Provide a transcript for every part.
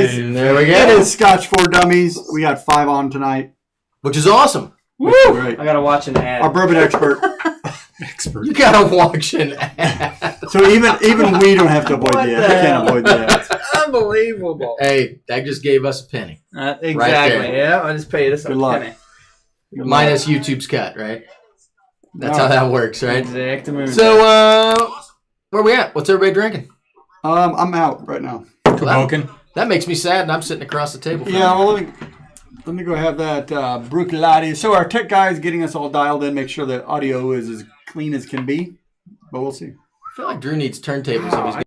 guys. There we go. It is Scotch for Dummies. We got 5 on tonight. Which is awesome. Woo! Great. I gotta watch an ad. Our bourbon expert. You gotta watch an ad. So even we don't have to avoid the ads. We can't avoid the ads. Unbelievable. Hey, that just gave us a penny. Exactly. Right, yeah, I just paid us a Good luck. penny. Minus YouTube's cut, right? That's how that works, right? Exactly. So, where we at? What's everybody drinking? I'm out right now. Broken. That makes me sad, and I'm sitting across the table from Yeah, you. well, let me go have that Bruichladdich. So our tech guy is getting us all dialed in, make sure the audio is as clean as can be. But we'll see. I feel like Drew needs turntables.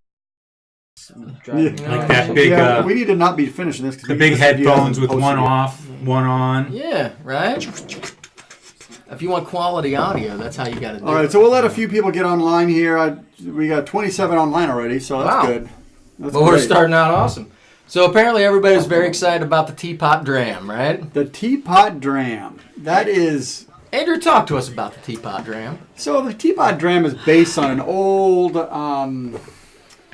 If he's Like that big, we need to not be finishing this. the big headphones with one off, one on. Yeah, right? If you want quality audio, that's how you got to do it. All right, so we'll let a few people get online here. We got 27 online already, so that's Wow. good. That's Well, we're great. starting out awesome. So apparently everybody's very excited about the Teapot Dram, right? The Teapot Dram. That is... Andrew, talk to us about the Teapot Dram. So the Teapot Dram is based on an old...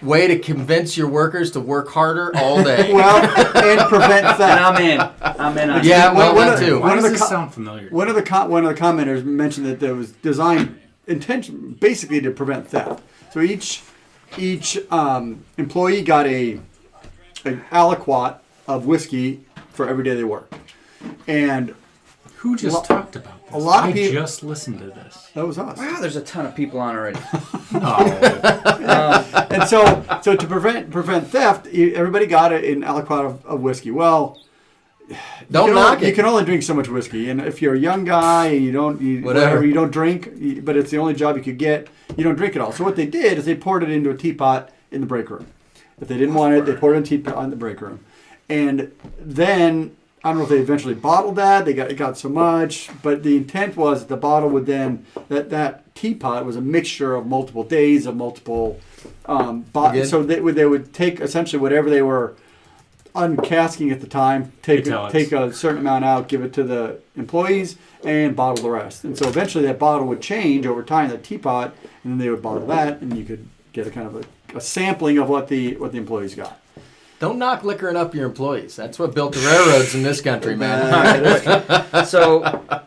Way to convince your workers to work harder all day. well, and prevent theft. And I'm in on Yeah, it. well, One that of- too. Why One of does the this co- sound familiar? One of the commenters mentioned that it was designed basically to prevent theft. So each employee got an aliquot of whiskey for every day they worked, and Who just talked about this? a lot of I people- just listened to this. that was us. Wow, there's a ton of people on already. Oh, And so to prevent theft, everybody got an aliquot of whiskey. Well, Don't knock you it. can only drink so much whiskey, and if you're a young guy and you don't drink, but it's the only job you could get, you don't drink it all. So what they did is they poured it into a teapot in the break room. If they didn't want it, they poured it in a teapot in the break room, and then I don't know if they eventually bottled that. It got so much, but the intent was that the bottle would then that teapot was a mixture of multiple days of multiple bottles. So they would take essentially whatever they were uncasking at the time, take a certain amount out, give it to the employees, and bottle the rest. And so eventually that bottle would change over time, that teapot, and then they would bottle that, and you could get a kind of a sampling of what the employees got. Don't knock liquoring up your employees. That's what built the railroads in this country, man. So, a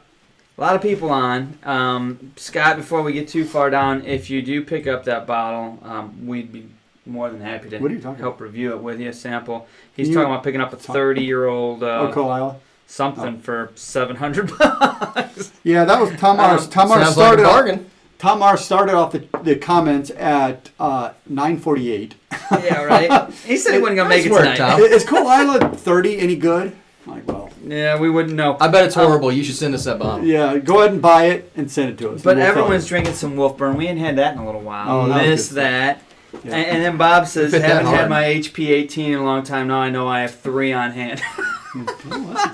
lot of people on. Scott, before we get too far down, if you do pick up that bottle, we'd be more than happy to What are you talking help review it with you, sample. He's You- talking about picking up a 30-year-old Kalila. something for $700. Yeah, that was Tamar's. Tamar Sounds like a started off, bargain. Tamar started off the comments at 9:48. Yeah, right? He said he wasn't going to make it Nice work, tonight. Tom. Is Kalila 30 any good? I'm like, well, Yeah, we wouldn't know. I bet it's horrible. You should send us that bottle. yeah, go ahead and buy it and send it to us. But and we'll tell everyone's you. drinking some Wolfburn. We ain't had that in a little while. Oh, that was Missed good that. Yeah. And then Bob says, Fit that haven't had hard. my HP 18 in a long time. Now I know I have 3 on hand.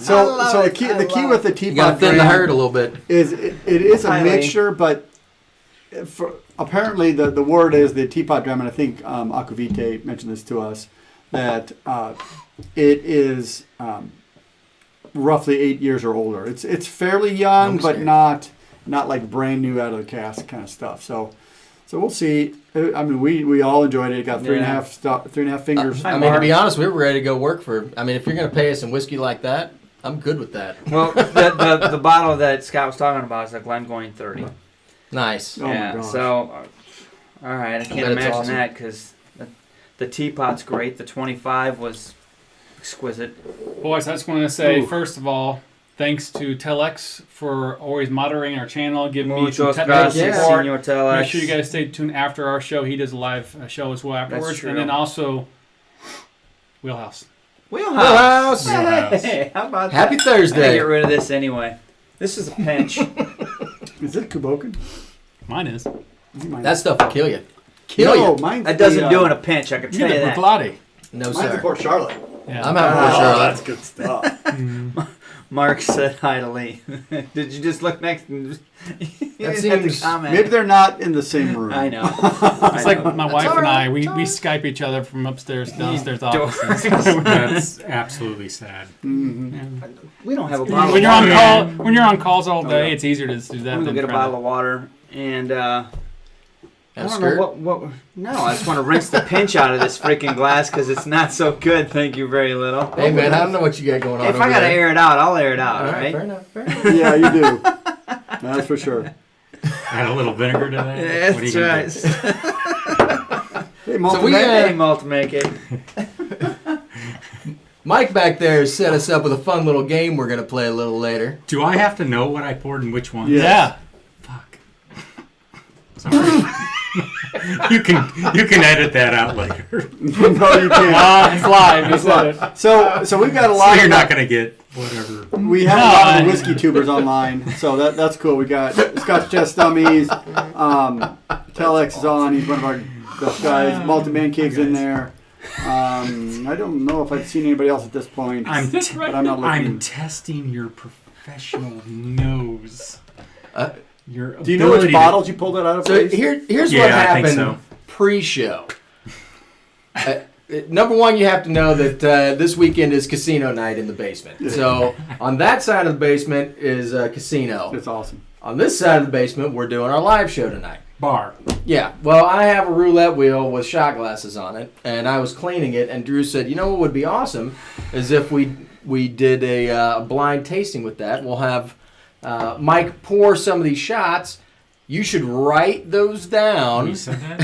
So love the it. key I with love the it. You got to teapot thin the Dram herd a little bit. is it is a Highly. mixture, but apparently the word is the teapot dram, and I think Akuvite mentioned this to us, that it is roughly 8 years or older. It's fairly young, Don't be but scared. not like brand new out of the cask kind of stuff. So we'll see. I mean, we all enjoyed it. It got three and a half fingers. I mean, to be honest, we were ready to go work for. I mean, if you're going to pay us in whiskey like that, I'm good with that. Well, the bottle that Scott was talking about is a Glengoyne 30. Nice. Oh my Yeah, gosh. so, all right, I bet can't it's imagine awesome. that because the teapot's great. The 25 was exquisite. boys, I just want to say, Ooh. first of all, thanks to Telex for always monitoring our channel, giving me some Muchos technical gracias, support. Senor Telex. Make sure you guys stay tuned after our show. He does a live show as well afterwards. true. And then also, Wheelhouse. Wheelhouse. Wheelhouse. Hey, how about Happy that? I gotta Thursday. get rid of this anyway. This is a pinch. Is it Kuboken? Mine is. That stuff will kill you. Kill No, you. mine's That doesn't the, do in a pinch, I can You tell get you the that. Bruichladdich. No, Mine's the sir. Port Charlotte. Yeah. I'm having Port Oh, Charlotte. that's good stuff. Mark said hi to Lee. Did you just look next? You didn't have to seems- comment. Maybe they're not in the same room. I know. It's like my wife all and right, I, we it's all right. Skype each other from upstairs, downstairs Doors. offices. That's absolutely sad. We don't have a bottle When of you're on water. call, when you're on calls all day, yeah. it's easier to do that I'm than gonna get a try to- bottle of water and I don't know what. No, I just want to rinse the pinch out of this freaking glass because it's not so good. Thank you very little. Hey man, I don't know what you got going on. If I gotta air it out, I'll air it out. All right? Fair enough. Yeah, you do. That's for sure. Add a little vinegar to that. Yeah, What are you that's gonna right. Hey, So we Hey, Multimake. Mike back there set us up with a fun little game we're gonna play a little later. Do I have to know what I poured and which one? Yeah. Fuck. Sorry. you can edit that out later. No, you can't. It's live. It's live. So we've got a lot. So you're not gonna get whatever. We have a lot of whiskey tubers online, so that's cool. We got Scotch Chest Dummies. Telex is on. He's one of our best guys. Multi-Man Kid's in there. I don't know if I've seen anybody else at this point. I'm but I'm not looking. I'm testing your professional nose. Your Do you know which bottles you pulled it out of? So here's Yeah, what I think happened so. pre-show. Number one, you have to know that this weekend is casino night in the basement. So on that side of the basement is a casino. It's awesome. On this side of the basement, we're doing our live show tonight. Bar. Yeah. Well, I have a roulette wheel with shot glasses on it, and I was cleaning it, and Drew said, "You know what would be awesome is if we did a blind tasting with that. We'll have Mike pour some of these shots. You should write those down." You said that?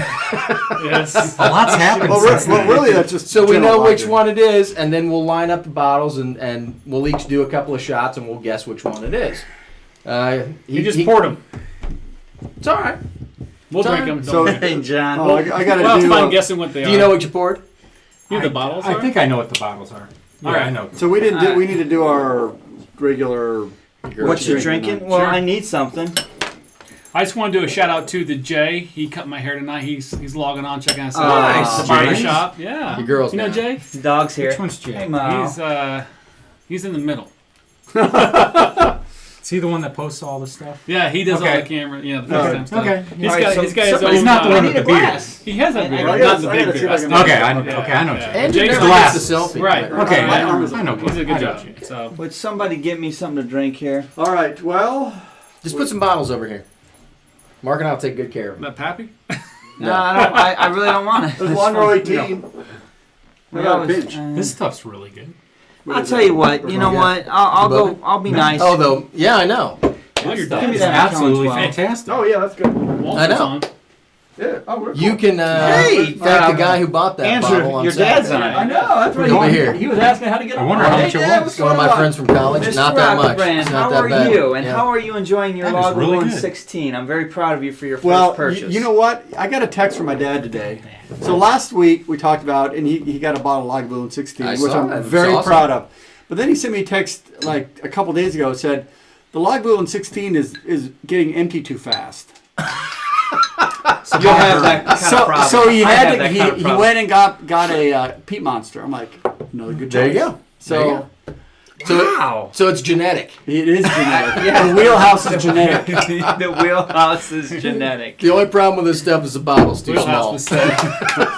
Yes. A lot's happened since then. Really, that's just So we know general which logic. one it is, and then we'll line up the bottles, and we'll each do a couple of shots, and we'll guess which one it is. He just poured them. It's all right. We'll drink them. So- Hey, John. Oh, I gotta Well, it's do. fun guessing what they Do are. you know what you poured? You know the bottles I are? think I know what the bottles are. Yeah, All right. I know. So we didn't do. We need to do our regular. What you drinking? Well, Sure. I need something. I just want to do a shout out to the Jay. He cut my hair tonight. He's logging on, checking us out. Nice. The barber Jay. shop. Yeah. Your girl's You know now. Jay? The dog's here. Which one's Jay? Hey, Mo. He's in the middle. Is he the one that posts all this stuff? Yeah, he does all Okay. the camera. Yeah, the FaceTime stuff. Okay. He's All right, got, so he's got his own. He's not the I one need with a the beard. glass. He has a beard, I not gotta- the I big gotta see beard. if I can- That's Okay, the- okay, I know Jay. And Jay's never glass. gets the selfie. Right. Okay, My arm is I know. He's a good I know job. Jay. So Would somebody get me something to drink here? All right. Well, Just put some bottles over here. Mark and I'll take good care of them. that Pappy? No, I really don't want it. there's one row 18. We got a pinch. This stuff's really good. I'll tell you what. You know what? I'll You go. I'll be nice. Oh, though, yeah, I know. Oh, you're Give me done. It's that absolutely Macallan 12. fantastic. Oh yeah, that's good. Walter's I know. on. Yeah. Oh, we're You can Hey, thank the guy who bought that bottle Andrew, on your dad's Saturday. on. I know. That's right. Over here. He was asking how to get. I wonder on. how much it Yeah, was. what's One of my going on? friends from college. Mr. Not that much. Rockbrand, It's not how that are bad. you? And Yeah. how are you enjoying your That is really Lagavulin good. 16? I'm very proud of you for your first Well, purchase. you know what? I got a text from my dad today. So last week we talked about, and he got a bottle of Lagavulin 16, I which saw I'm that. It's very awesome. proud of. But then he sent me a text like a couple days ago. Said the Lagavulin 16 is getting empty too fast. you'll have that kind of problem. So he I had have to, that kind of he problem. went and got a Peat Monster. I'm like, another good choice. There you go. So Wow. So it's genetic. it is genetic. Yeah. The wheelhouse is genetic. The wheelhouse is genetic. The only problem with this stuff is the bottle's too Wheelhouse small. was set.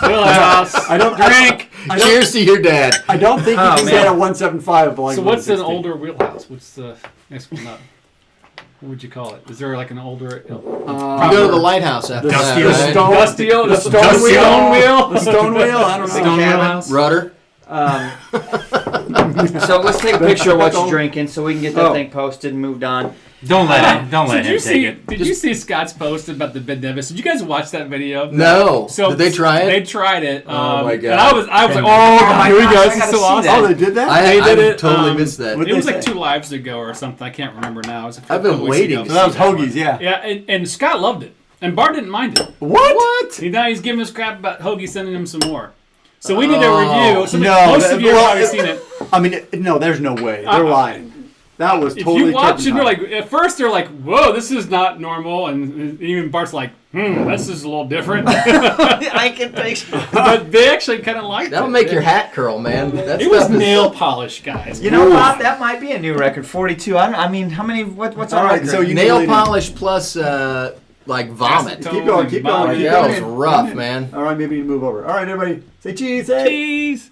Wheelhouse. I don't drink. Cheers to your dad. I don't think you Oh, can man. get a 175. Like So what's an 116. older wheelhouse? What's the next one up? What would you call it? Is there like an older? You go to the lighthouse after Dusty that. old right? stone- Dusty old, the stone stone wheel. wheel. The stone wheel. I don't know. Stone Wheelhouse. Rudder. So let's take a picture of what you're drinking so we can get that Oh. thing posted and moved on. Don't let him. Don't So let did you him take see? it. Did you see Scott's post about the Ben Nevis? Did you guys watch that video? No. So Did they try it? They tried it. Oh my God. And I was like, Ben oh god, my here we gosh, go. I This is gotta so see awesome. that. Oh, they did that? I did it, totally missed that. What- It was they like say? 2 lives ago or something. I can't remember now. It was a I've been couple weeks waiting ago. to that was see that Hoagie's, yeah. Yeah, and Scott loved it, and Bart didn't mind it. What? Now he's giving us crap about Hoagie sending him some more. So we did a review. So no, most of you have well, already seen it. I mean, no, there's no way. They're lying. That was If totally you watch it, tit and you're tie. like, at first they're like, whoa, this is not normal, and even Bart's like, this is a little different. I can picture. But they actually kind of liked That'll it. make your hat curl, man. That It was stuff is- nail polish, guys. You know what? That might be a new record. 42. I mean, how many? What's All our right, record? so you nail really polish plus like vomit. Acetone Keep going, keep and going. vomit. Keep Yeah, that going. was rough, man. All right, maybe you move over. All right, everybody, say cheese. Hey. Cheese.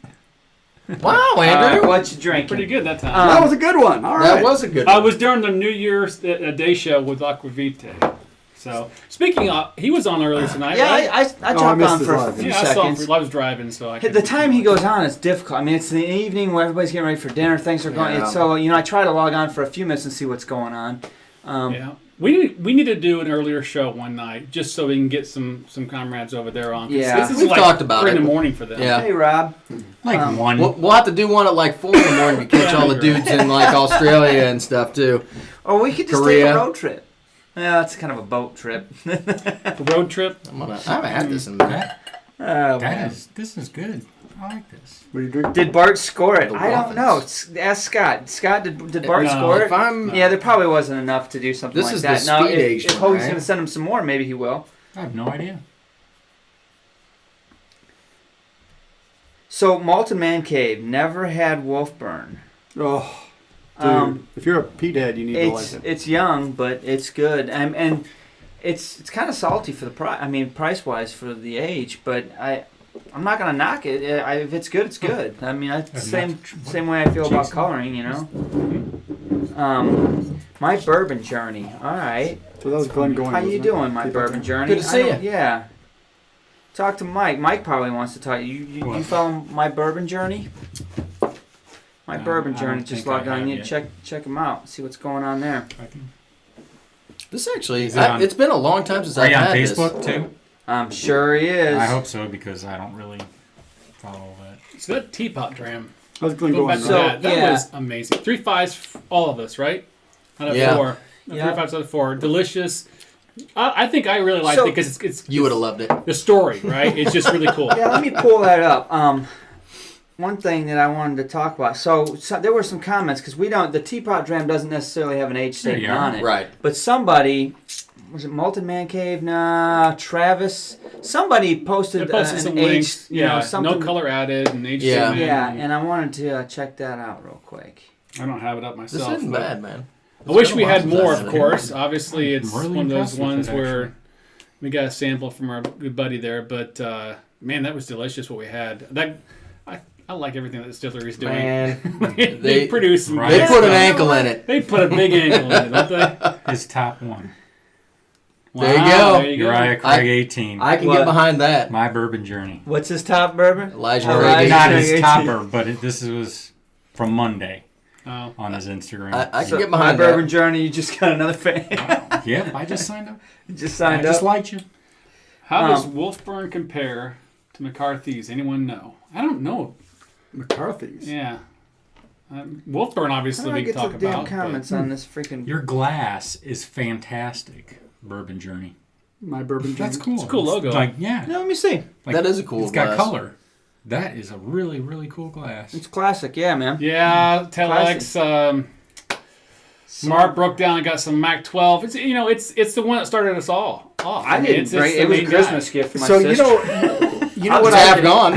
Wow, Andrew. what you drinking? Pretty good that time. That was a good one. All right. That was a good I one. was during the New Year's day show with Aquavite. So speaking of, he was on earlier tonight. Yeah, right? I Oh, I chopped missed on his for a live. few Yeah, I saw him. seconds. I was driving, so I. The time he goes on is difficult. I mean, it's the evening where everybody's getting ready for dinner. Things are going. Yeah. It's so I try to log on for a few minutes and see what's going on. Yeah, we need to do an earlier show one night just so we can get some comrades over there on. 'Cause Yeah. this is We've like talked about 3 in it. the morning for them. Yeah. Hey, Rob. Like one. We'll have to do one at like 4 in the morning to catch all the dudes in like Australia and stuff too. Or we could just Korea. take a road trip. Yeah, it's kind of a boat trip. The road trip. I haven't had this in a minute. This is good. I like this. What do you drink? Did Bart score it? The I don't know. waffles. Ask Scott. Scott, did Bart No. score If it? I'm, Yeah, there probably wasn't enough to do something This like is that. the Now, speed if aged Hoagie's one, right? going to send him some more, maybe he will. I have no idea. So, Malton Man Cave never had Wolfburn. Oh, dude. If you're a Pete head, you need to like it. It's young, but it's good, and it's kind of salty for the price. I mean, price wise for the age, but I'm not gonna knock it. If it's good, it's good. I mean, same way I feel about Jason. coloring, My bourbon journey. All right, So that was Glenn going. how you wasn't it? doing, my bourbon journey? Good to see I don't- you. Yeah. Talk to Mike. Mike probably wants to talk. You What? follow my bourbon journey? My No, bourbon I journey. don't Just think I log on. have You yet. check them out. See what's going on there. I can- this actually, Is it on- it's been a long time since Are I've you on had Facebook this. too? I'm sure he is. I hope so because I don't really follow that. So that teapot dram. That was Glenn Go going. back to So, right? that. That yeah. was amazing. 3 5s, all of us, right? Out of Yeah. 4. Yeah. 3 5s out of 4. Delicious. I think I really liked So- it because it's You would have loved it. the story, right? It's just really cool. Yeah, let me pull that up. One thing that I wanted to talk about. So there were some comments because the teapot dram doesn't necessarily have an age There you statement are. on it. Right. But somebody, was it Malton Man Cave? Nah, Travis. Somebody posted, It posted an some age. links. Yeah, something. no color added and age Yeah. statement. Yeah, and I wanted to check that out real quick. I don't have it up This myself. isn't but bad, man. I wish It's we been a had while since more, I've of had it. course. Obviously, I'm it's really one of those impressed with ones it, where actually. we got a sample from our good buddy there. But man, that was delicious what we had. I like everything that the distillery is doing. Man, they They- produce some Right. they good put an stuff. ankle in it. They put a big ankle in it, don't they? His top one. There you Wow, go. There you go. Uriah Craig 18. I can What? get behind that. My bourbon journey. What's his top bourbon? Elijah Elijah Craig. Not Craig his 18. topper, but this was from Monday Oh. on his Instagram. I can So, get my behind bourbon that. journey. You just got another fan. Yep, I just signed up. You just I signed just up. liked you. How does Wolfburn compare to McCarthy's? Anyone know? I don't know. McCarthy's. Yeah. Wolfburn, How obviously, do I we can get to talk the damn about. comments on this freaking? Your glass is fantastic, Bourbon Journey. My bourbon. That's journey. cool. It's a cool logo. Like, yeah. No, let me see. Like, That is a cool It's got glass. color. That is a really, really cool glass. It's classic, yeah, man. Yeah, Telex. Mark broke down and got some Mac 12. It's it's the one that started us all off. I mean, didn't it's bring the it. Was a main Christmas guy. gift for my So sister. you know what half I gone.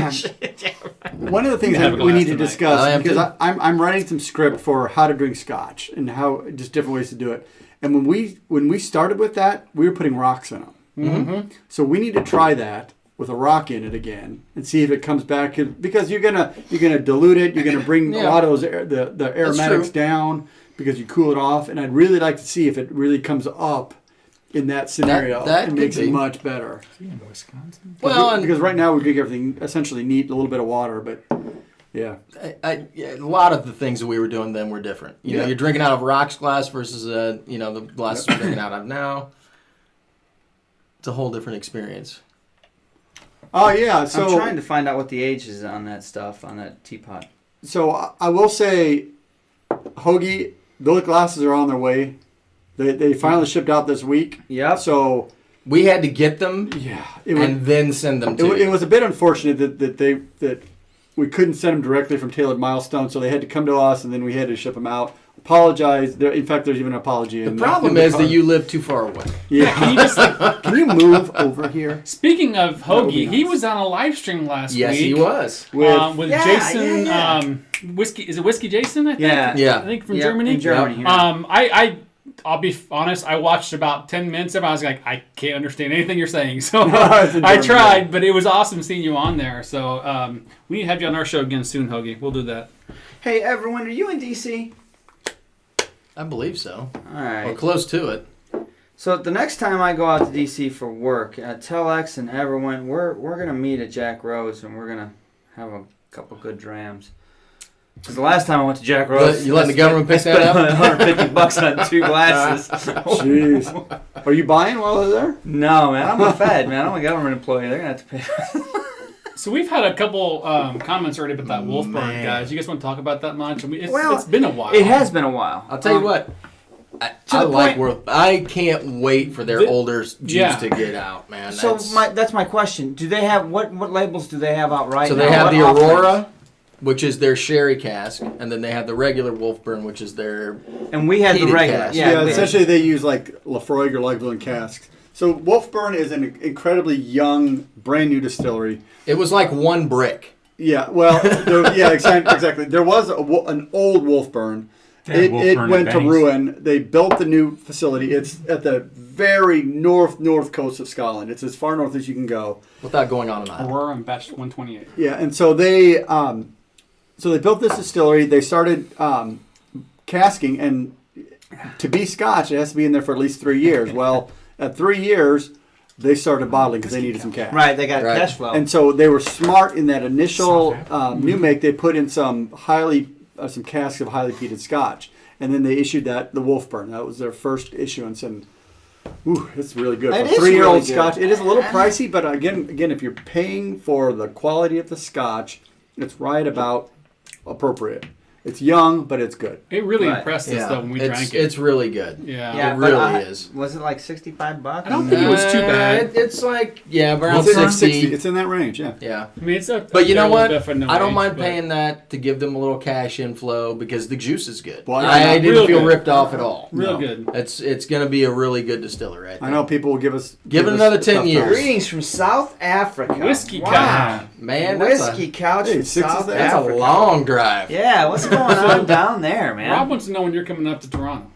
One of the things You have that a we glass need to tonight. I discuss am because too. I'm writing some script for how to drink Scotch and how just different ways to do it. And when we started with that, we were putting rocks in them. Mm-hmm. So we need to try that with a rock in it again and see if it comes back because you're gonna dilute it. You're gonna bring a Yeah. lot of those the aromatics true. down because you cool it off. And I'd really like to see if it really comes up in that scenario that and could makes be. it much better. Is he in Wisconsin? Well, Because right now we drink everything essentially neat, a little bit of water, but yeah. Yeah, a lot of the things that we were doing then were different. You know, Yeah. you're drinking out of a rocks glass versus the glasses we're drinking out of now. It's a whole different experience. Oh yeah. So I'm trying to find out what the age is on that stuff, on that teapot. So I will say, Hoagie, those glasses are on their way. They finally shipped out this week. Yep. So We had to get them yeah, it was, and then send them to it you. was a bit unfortunate that we couldn't send them directly from Tailored Milestone, so they had to come to us, and then we had to ship them out. Apologize. In fact, there's even an apology. The in problem in is that car. you live too far away. Yeah. Can you just Can you move over here? speaking of would be Hoagie, he nice. was on a live stream last Yes, week. he was. With Yeah, Jason. yeah. Whiskey is it Whiskey Jason? I think. Yeah. Yeah. I think from Yep, Germany. in Germany, yeah. I'll be honest. I watched about 10 minutes of it. I was like, I can't understand anything you're saying. So It's in I German, tried, but it was awesome seeing you on there. So we need to have you on our show again soon, Hoagie. We'll do that. Hey, everyone, are you in DC? I believe so. All Or right. close to it. So the next time I go out to DC for work, tell X and everyone we're gonna meet at Jack Rose and we're gonna have a couple good drams. Because the last time I went to Jack Rose, you letting the government pick that up? $150 on 2 glasses. Jeez. Are you buying while they're there? No, man. I'm a Fed, man. I'm a government employee. They're going to have to pay. So we've had a couple comments already about that Wolfburn, guys. You guys want to talk about that much? It's been a while. It has been a while. I'll tell you what. I like Wolf. I can't wait for their older juice to get out, man. So that's my question. Do they have what labels do they have out right now? So they have the Aurora, which is their sherry cask, and then they have the regular Wolfburn, which is their and we had the regular. Cask. Yeah, essentially they use like Lafroig or Lagavulin casks. So Wolfburn is an incredibly young, brand new distillery. It was like one brick. Yeah, well, exactly. There was an old Wolfburn. It went to ruin. They built the new facility. It's at the very north coast of Scotland. It's as far north as you can go. Without going on an island. Aurora and Batch 128. Yeah, and so they built this distillery. They started casking, and to be Scotch, it has to be in there for at least 3 years. Well, at 3 years, they started bottling because they needed some cash. Right, they got cash flow. And so they were smart in that initial new make. They put in some casks of highly peated Scotch, and then they issued the Wolfburn. That was their first issuance, and it's really good. It For is 3-year-old really good. Scotch, it is a little pricey, but again, if you're paying for the quality of the Scotch, it's right about appropriate. It's young, but it's good. It really impressed us though when we drank it. It's really good. Yeah, it really is. Was it like $65? I don't think it was too bad. It's like around It's 60. It's in that range, yeah. Yeah. I mean, it's but you know what? I don't range, mind paying that to give them a little cash inflow because the juice is good. Well, I didn't feel good. ripped off at all. Real good. It's going to be a really good distiller, right? I know people will give us... Give it another 10 years. Greetings from South Africa. Whiskey wow. Man, Whiskey couch from South that's Africa. a long drive. Yeah, what's going on down there, man? Rob wants to know when you're coming up to Toronto.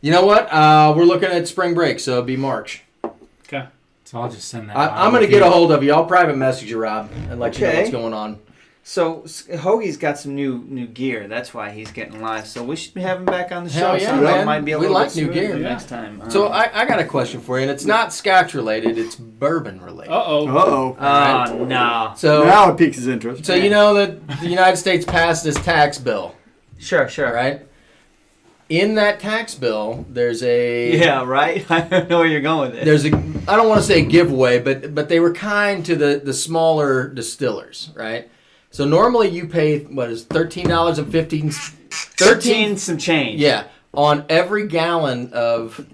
You know what? We're looking at spring break, so it'll be March. Okay. So I'll just send that. I'm going to get a hold of you. I'll private message you, Rob, and let you know what's going on. So Hoagie's got some new gear. That's why he's getting live. So we should have him back on the show. Hell yeah, so man. It might be a We little like bit new gear. smoother next time. So I got a question for you, and it's not Scotch related. It's bourbon related. Uh-oh. Oh, no. So now it piques his interest. So you know that the United States passed this tax bill, Sure. right? In that tax bill, there's a Yeah, right? I know where you're going with it. there's a I don't want to say giveaway, but they were kind to the smaller distillers, right? So normally you pay what is $13.15 13 some change. yeah, on every gallon of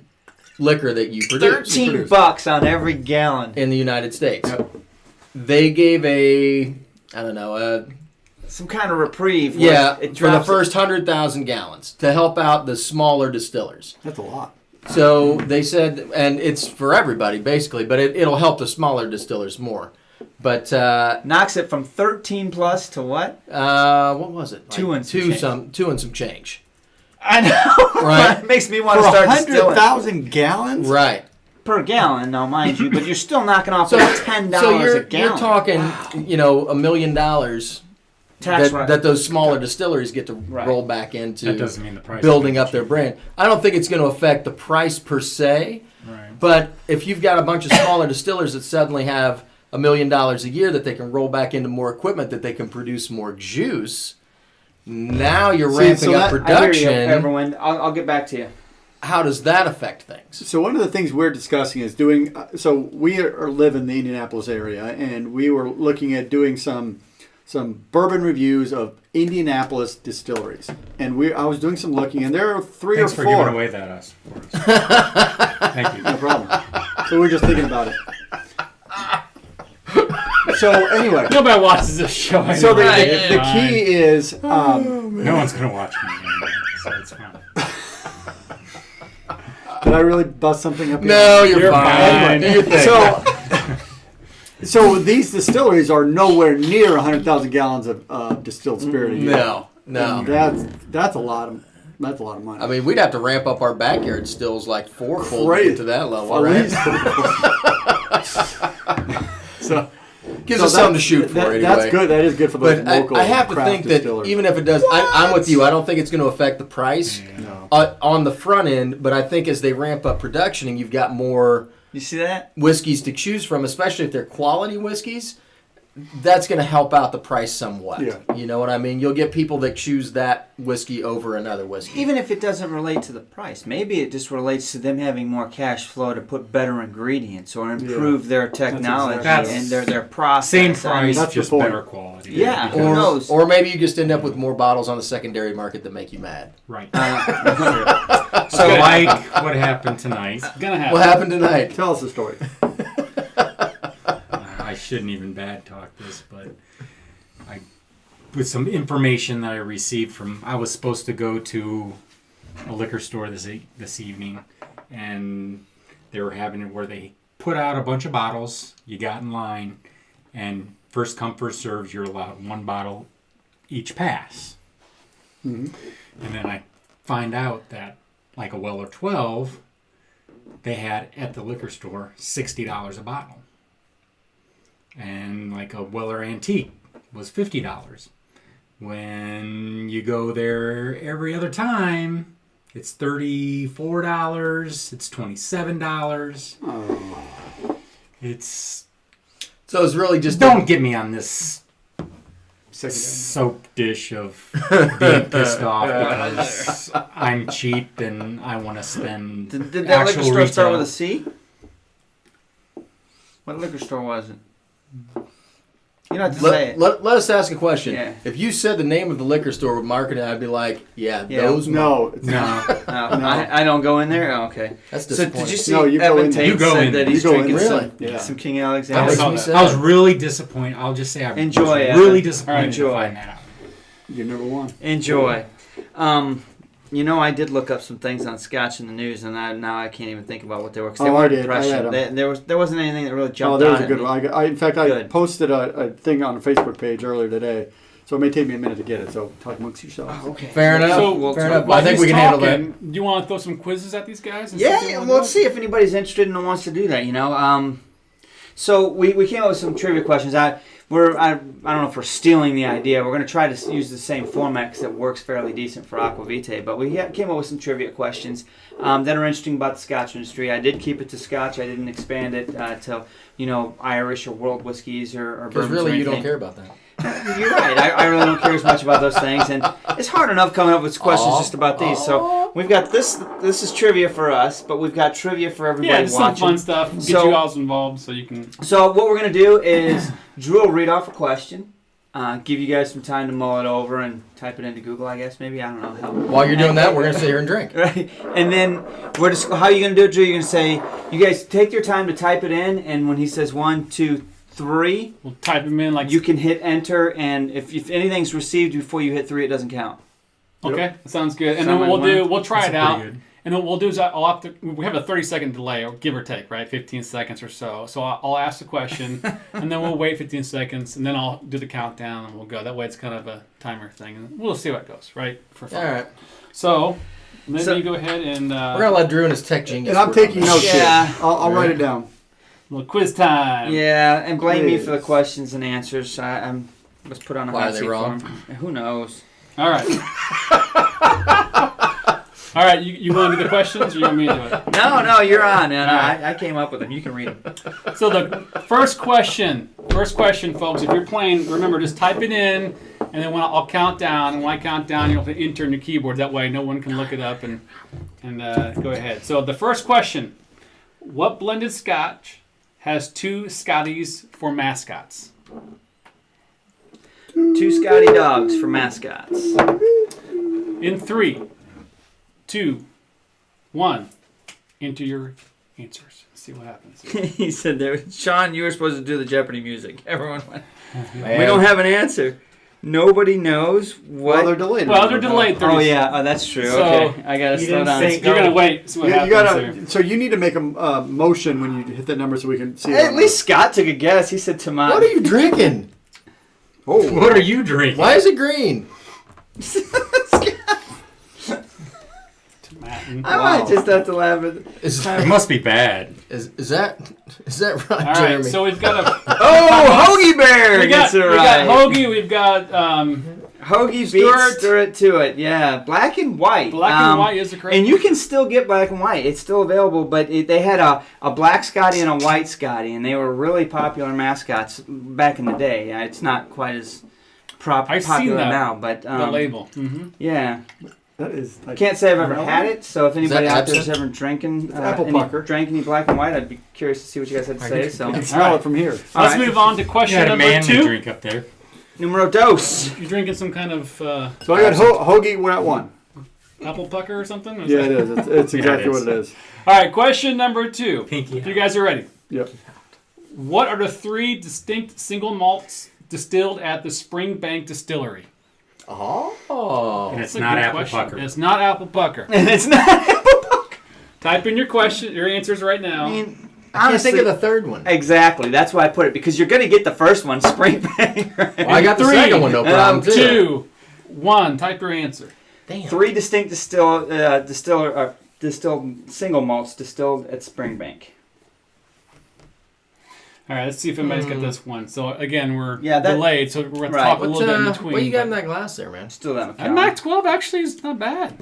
liquor that you produce. $13 on every gallon. In the United States. They gave Some kind of reprieve. yeah, It for the drops first 100,000 gallons to help out the smaller distillers. That's a lot. So they said, and it's for everybody basically, but it'll help the smaller distillers more. But knocks it from 13 plus to what? what was it? Two and some change. I know. Right. It makes me want to start distilling. 100,000 gallons? Right. Per gallon, now mind you, but you're still knocking off So $10 a gallon. You're talking, $1 million Tax that those smaller distilleries get to roll back into. That doesn't mean the price building up their brand. I don't think it's going to affect the price per se. Right. But if you've got a bunch of smaller distillers that suddenly have $1 million a year that they can roll back into more equipment that they can produce more juice, now you're ramping up production. I hear you, everyone. I'll get back to you. How does that affect things? So one of the things we're discussing is doing. So we live in the Indianapolis area, and we were looking at doing some bourbon reviews of Indianapolis distilleries. And I was doing some looking, and there are three Thanks or for four. giving away that us. Thank you. No problem. So we're just thinking about it. So anyway, Nobody watches this show anyway. so the key is No one's gonna watch me anymore, so it's fine. did I really bust something up here? No, you're fine. fine. Do your thing. So these distilleries are nowhere near 100,000 gallons of distilled spirit a year. No. And that's a lot of money. I mean, we'd have to ramp up our backyard stills like fourfold to Crazy. get to that level, At right? least. So Gives us something to shoot for anyway. That's good. That is good for those But local I have to craft think distillers. that even if it does, I'm with you. I don't think it's going to affect the price. No. on the front end, but I think as they ramp up production and you've got more You see that? whiskeys to choose from, especially if they're quality whiskeys, that's going to help out the price somewhat. Yeah. You know what I mean? You'll get people that choose that whiskey over another whiskey. Even if it doesn't relate to the price, maybe it just relates to them having more cash flow to put better ingredients or improve their technology exactly- and their process. Same price, that's the just point. better quality. Yeah. Because- Who knows? Or maybe you just end up with more bottles on the secondary market that make you mad. Right. So Like what happened tonight. It's gonna happen. what happened tonight? Tell us the story. I shouldn't even bad talk this, but with some information that I received from, I was supposed to go to a liquor store this evening, and they were having it where they put out a bunch of bottles. You got in line, and first come first serves. You're allowed one bottle each pass. Mm-hmm. And then I find out that like a Weller 12, they had at the liquor store $60 a bottle. And like a Weller Antique was $50. When you go there every other time, it's $34, it's $27. Oh. It's... So it's really just Don't get me on this Second. soap dish of being pissed off because I'm cheap and I want to spend Did that liquor actual store start retail. with a C? What liquor store was it? You don't have to say it. let us ask a question. Yeah. If you said the name of the liquor store with marketing, I'd be like, yeah, Yeah. those. No. It's No. No, No. I don't go in there? Oh, okay. That's So disappointing. did you see No, you go Evan in- Tate you go said in- that you he's go in- drinking really? Yeah. some King That Alexander? makes saw me that. sad. I was really disappointed. I'll just say I Enjoy, was Evan. really disappointed Enjoy. to find that out. You're number one. Enjoy. I did look up some things on Scotch in the news, and now I can't even think about what they were. 'Cause they Oh, I weren't did. I had impressive. 'em. There wasn't anything that really jumped Oh, there was out a good at me. one. In fact, I Good. posted a thing on the Facebook page earlier today, so it may take me a minute to get it. So talk amongst yourselves. Oh, okay. Fair enough. So, Fair enough. While I think he's we can handle that. talking, do you want to throw some quizzes at these guys? and see if they Yeah, wanna well, do let's it? see if anybody's interested and wants to do that. So we came up with some trivia questions. I don't know if we're stealing the idea. We're going to try to use the same format because it works fairly decent for Aquavitae. But we came up with some trivia questions that are interesting about the Scotch industry. I did keep it to Scotch. I didn't expand it to Irish or world whiskeys or Because bourbons. really, or you don't anything. care about that. You're right. I really don't care as much about those things, and it's hard enough coming up with questions Aw. just about these. So we've got this. This is trivia for us, but we've got trivia for everybody Yeah, just some watching. fun stuff. Get So- you all involved so you can. So what we're gonna do is Drew will read off a question, give you guys some time to mull it over and type it into Google. I guess maybe I don't know how. While you're doing that, we're going to sit here and drink. Right, and then we're just how you gonna do it, Drew? You're gonna say you guys take your time to type it in, and when he says 1, 2, 3, We'll type them in like. you can hit enter, and if anything's received before you hit 3, it doesn't count. Okay, that sounds good. And Sound then like we'll try That's it out. pretty good. And then what we'll do is I'll have to. We have a 30-second delay, or give or take, right? 15 seconds or so. So I'll ask the question, and then we'll wait 15 seconds, and then I'll do the countdown, and we'll go. That way, it's kind of a timer thing, and we'll see how it goes, right? For fun. All right. So maybe So- you go ahead and We're going to let Drew and his tech genius. And I'm work on taking this. notes Yeah. here. I'll write it down. little quiz time. Yeah, and blame me Quiz. for the questions and answers. I was put on a Why hot are they seat wrong? for 'em. Who knows? All right. All right. You want to do the questions, or you want me to do it? No, you're on, man. I came up with them. You can read them. So the first question, folks. If you're playing, remember just type it in, and then when I'll count down, and when I count down, you'll have to enter in the keyboard. That way, no one can look it up and go ahead. So the first question: what blended Scotch has 2 Scotties for mascots? 2 Scotty dogs for mascots. In 3, 2, 1, enter your answers. See what happens. He said there, Sean, you were supposed to do the Jeopardy music. Everyone went, Man. we don't have an answer. Nobody knows what. Well, they're delayed. Well, they're delayed 30 Oh, yeah. Oh, that's true. So, okay. I got to you slow didn't down. say- You're gonna wait. See what You happens. gotta. here. So you need to make a motion when you hit that number so we can see. it At on least Scott took a guess. He said tomato. What are you drinking? the- Oh, What are you drinking? Why is it green? I might just have to laugh at It must be bad. Is that right, All right. Jeremy? So we've got a. Oh, Hoagie Bear We got gets it right. Hoagie. We've got Hoagie Stir beats it. Stir It to It. Yeah, black and white. Black and white is the correct. And you can still get black and white. It's still available, but they had a black Scotty and a white Scotty, and they were really popular mascots back in the day. It's not quite as I've seen popular that, now, but the label. Mm-hmm. yeah. That is. I can't say I've ever had it, so if anybody that out there's absinthe? ever drinking apple pucker. drank any black and white, I'd be curious to see what you guys had to say. So, You can smell it from here. All Let's right. move on to You question had a number manly 2. drink up there. numero dos. You're drinking some kind of So I got hoagie. We're at 1. apple pucker or something? Or Yeah, it is. It's exactly it is. what it is. All right, question number 2. Pinky If you guys are ready. Yep. What are the 3 distinct single malts distilled at the Springbank Distillery? Oh. And it's That's a not good apple question. pucker. It's not apple pucker. And it's not. Type in your answers right now. I mean, I can't think of honestly, the third one. exactly. That's why I put it, because you're going to get the first one, Springbank. Right? Well, I got the 3, second one, no problem, too. 2, 1. Type your answer. Damn. 3 distinct distilled single malts distilled at Springbank. All right, let's see if anybody's got this one. So again, we're Yeah, that- delayed, so we're going to Right. talk a little bit in between. What you got in that glass there, man? Still that That Mac 12 actually is not bad.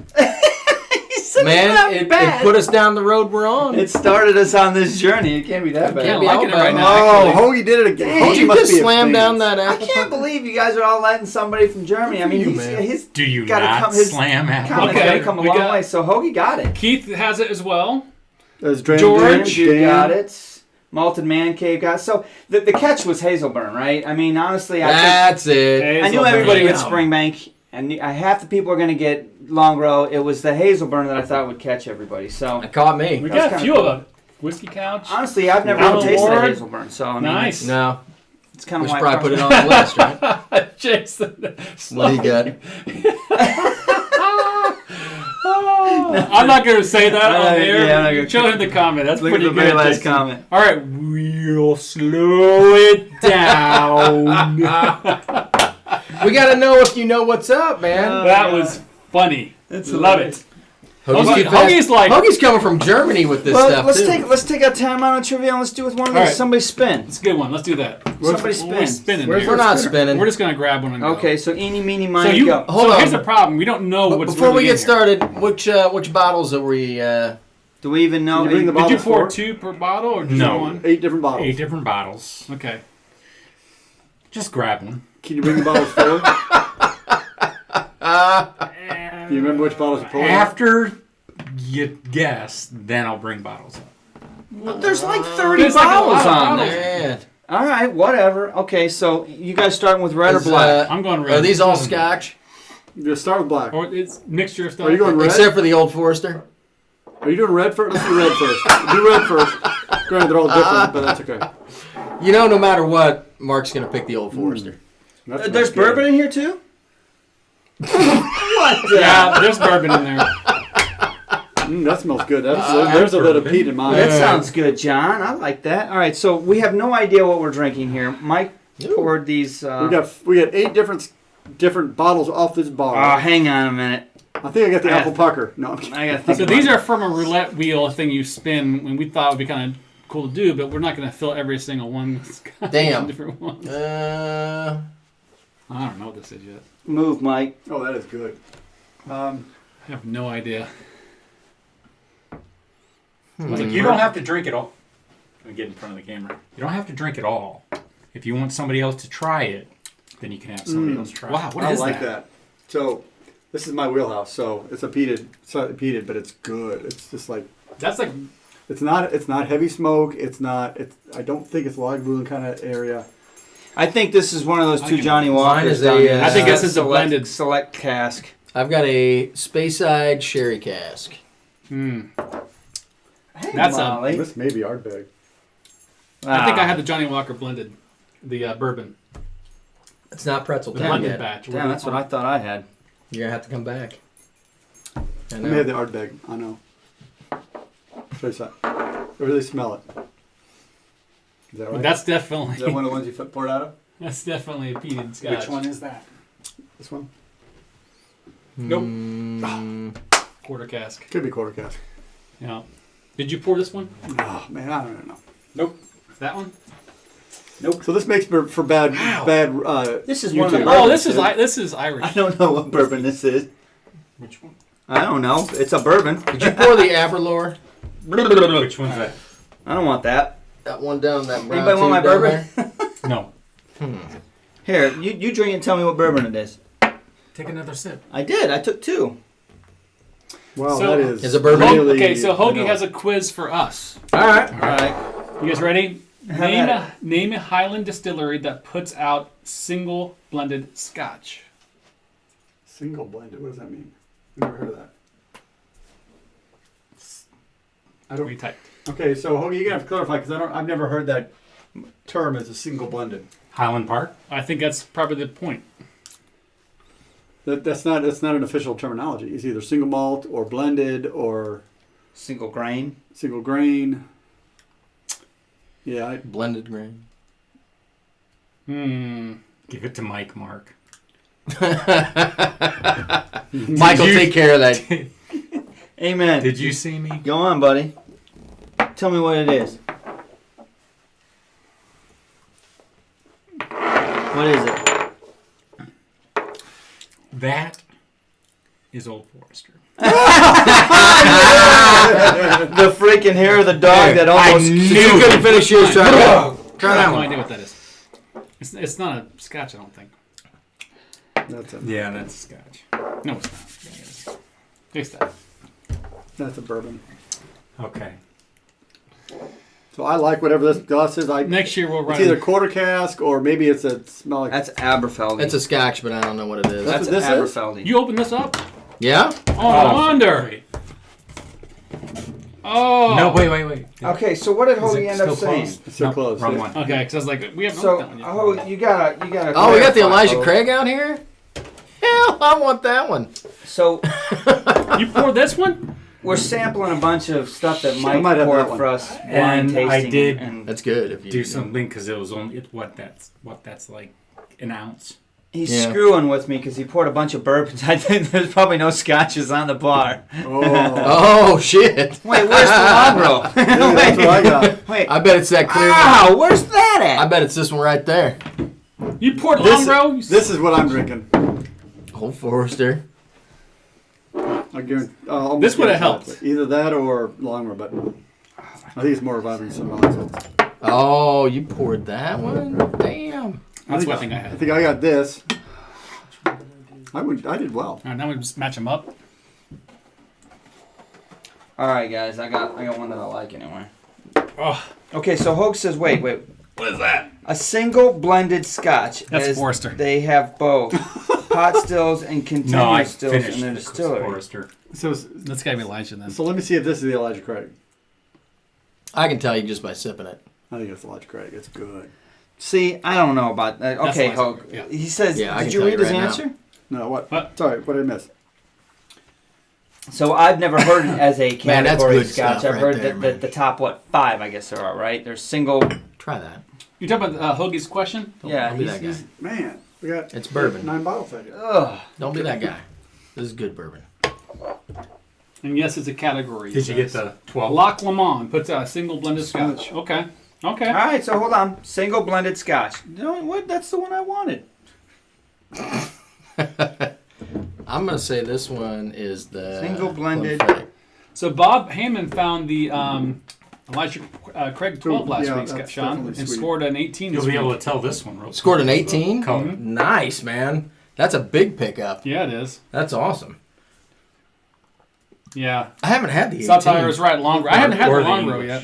Man, it put us down the road we're on. It started us on this journey. It can't be that bad. Yeah, Can't be liking all it right bad. now. Oh, Hoagie did it again. Did Hoagie you must just be a slam fan. down that I apple can't pucker? believe you guys are all letting somebody from Germany. I mean, you, he's man. his Do you gotta not come- his slam apple? comments Okay, got to come a we long got- way. So Hoagie got it. Keith has it as well. There's Dram George, Dude Dan. got it. Malted Man Cave got it. So the catch was Hazelburn, right? I mean, honestly, That's it. I knew Hazelburn. everybody with Damn. Springbank, and half the people are going to get Longrow. It was the Hazelburn that I thought would catch everybody. So It caught me. We That was got a kinda few cool. of them. Whiskey Couch. honestly, I've never Alan even tasted a Ward. Hazelburn. So I mean, Nice. No. it's kind We of should why probably put it on the list, right? Jason. What do you got? I'm not going to say that on air. yeah, I'm not gonna- Show him the comment. That's Look at pretty the very good. last Jason. comment. All right, we'll slow it down. We got to know if you know what's up, man. That was funny. Love it. Hoagie's like- Hoagie's coming from Germany with this Well, stuff, too. let's take a time out on trivia and let's do with one of All these. right. Somebody spin. It's a good one. Let's do that. Somebody We're spin. spinning Where's here. We're not spinning. We're just going to grab one and go. Okay, so eeny, meeny, So miny, you go. Hold so on. here's the problem. We don't know But what's before really we in get here. started, which bottles are we... Do we even know? Can you bring the Did you bottles pour forward? 2 per bottle or just No. one? 8 different bottles. 8 different bottles. Okay. Just grab one. Can you bring the bottles forward? Do you remember which bottles you pulled? After you guess, then I'll bring bottles up. But there's like 30 There's like a bottles lot of on bottles. there. Man. All right, whatever. Okay, so you guys starting with red or Is, black? I'm going red. Are these all Scotch? Just start with black. Or it's mixture of stuff. Are you going red? Except for the Old Forester? Are you doing red first? Let's do red first. Do red first. Granted, they're all different, but that's okay. You know, no matter what, Mark's going to pick the Old Forester. That's There's good. bourbon in here too? What the? Yeah, there's bourbon in there. That smells good. There's a bit of peat in mine. That sounds good, John. I like that. All right, so we have no idea what we're drinking here. Mike poured these. We got 8 different bottles off this bar. Oh, hang on a minute. I think I got the I apple pucker. No, I'm kidding. I gotta think. So about these it. are from a roulette wheel thing you spin when we thought it would be kind of cool to do, but we're not going to fill every single one. with Damn. different ones. Uh, I don't know what this is yet. Move, Mike. Oh, that is good. I have no idea. You don't have to drink it all. Let me get in front of the camera. You don't have to drink it all. If you want somebody else to try it, then you can have somebody else try Wow, it. what I is like that? that. So, this is my wheelhouse. So it's slightly peated, but it's good. It's just like That's like it's not heavy smoke. I don't think it's Lagavulin kind of area. I think this is one of those I two can- Johnny Mine Walkers. is down a, there. I think this is a blended- select cask. I've got a Speyside sherry cask. Hey, That's a- Molly. This may be Ardbeg. I think I had the Johnny Walker blended, the bourbon, It's not pretzel the time blended yet. batch. Damn, that's what I thought I had. You're going to have to come back. I I may have the know. Ardbeg. I know. Trace that. I really smell it. Is that right? That's definitely Is that one of the ones you poured out of? that's definitely a peated scotch. Which one is that? This one? Nope. Mm, Quarter cask. Could be quarter cask. Yeah. Did you pour this one? Oh man, I don't know. Nope. That one? Nope. So this makes for bad. This is one of the YouTube. bourbons. Oh, this is Irish. I don't know what bourbon this is. Which one? I don't know. It's a bourbon. Did you pour the Aberlour? Which one's that? I don't want that. That one down that brown Anybody want my tube down bourbon? there? No. Here, you drink and tell me what bourbon it is. Take another sip. I did. I took 2. Wow, So- that is. Is it bourbon? really Okay, so Hoagie vanilla. has a quiz for us. All right. All right. You guys ready? Have at it. Name a Highland distillery that puts out single blended Scotch. Single blended. What does that mean? I've never heard of that. I don't. Retyped. Okay, so Hoagie, you're gonna have to clarify because I've never heard that term as a single blended. Highland Park? I think that's probably the point. That's not an official terminology. It's either single malt or blended or Single grain. single grain. Yeah, Blended grain. Give it to Mike, Mark. Michael, take care of that. Amen. Did you see me? Go on, buddy. Tell me what it is. What is it? That is Old Forester. The freaking hair of the dog that almost. You couldn't finish yours. Try that. I have no idea what that is. It's not a Scotch, I don't think. that's a Yeah, that's Scotch. No, it's not. Yeah, it is. Taste that. that's a bourbon. Okay. So I like whatever this glass is. Next year we'll It's run. either quarter cask or maybe it's a smell like. That's Aberfeldy. It's a Scotch, but I don't know what it is. That's what this is? Aberfeldy. You open this up? Yeah? Oh, no wonder. Wait. Oh. No, wait. Okay, so what did Is Hoagie it end up still saying? closed? It's so No, close. Wrong Yeah. one. Okay, because I was like, we haven't So, looked at it yet. you gotta. Oh, we got the clarify, Elijah Hoag. Craig out here? Hell, I want that one. So You poured this one? we're sampling a bunch of stuff that I Mike might have poured that one. for us. And blind I tasting did And That's good. If you Do something because it was only what that's like an ounce. he's Yeah. screwing with me because he poured a bunch of bourbons. I think there's probably no scotches on the bar. Oh, Oh, shit. Wait, where's the Lagro? yeah, that's what I got. Wait. I bet it's that clear one. Wow, where's that I at? bet it's this one right there. You poured This, Longbro? this is what I'm drinking. Old Forester. I guarantee. Almost This would've guarantee helped. it. Either that or Longmore, but I think it's more reviving some ounces. Oh, you poured that one? Damn. That's what I think I had. I think I got this. I did well. All right, now we just match them up. All right, guys, I got one that I like anyway. Oh, Okay, so Hoag says, wait. what is that? A single blended Scotch. That's as Forester. They have both pot stills and No, I continuous stills finished in their the distillery. Forester. So, That's gotta be Elijah then. so let me see if this is the Elijah Craig. I can tell you just by sipping it. I think it's Elijah Craig. It's good. See, I don't know about that. That's Okay, nice. Hoag. Yeah. He says, Yeah, I did can you tell read you his right now. answer? No, what? What? Sorry, what did I miss? So I've never heard it as a Man, that's category good of Scotch. stuff I've right heard there, that man. the top, 5, I guess there are, right? There's single. Try that. You talking about Hoagie's question? Yeah, Don't be he's- that guy. Man, we got It's bourbon. 9 bottles right here. Ugh. Don't be that guy. This is good bourbon. And yes, it's a category. it Did you get says. the 12? Loch Lomond puts out a single blended Scotch. Okay. Okay. All right, so hold on. Single blended Scotch. No, what? That's the one I wanted. I'm going to say this one is the... Single blended. Glenfiddich. So Bob Heyman found the Elijah Craig 12 last Yeah, week, that's Sean, definitely and sweet. scored an 18 You'll this be able week. to tell this one. Real Scored an quick. 18? Color. Nice, man. That's a big pickup. Yeah, it is. That's awesome. Yeah. I haven't had the 18. Satire is right, Longbro. I haven't had the Or the Longbro English. yet.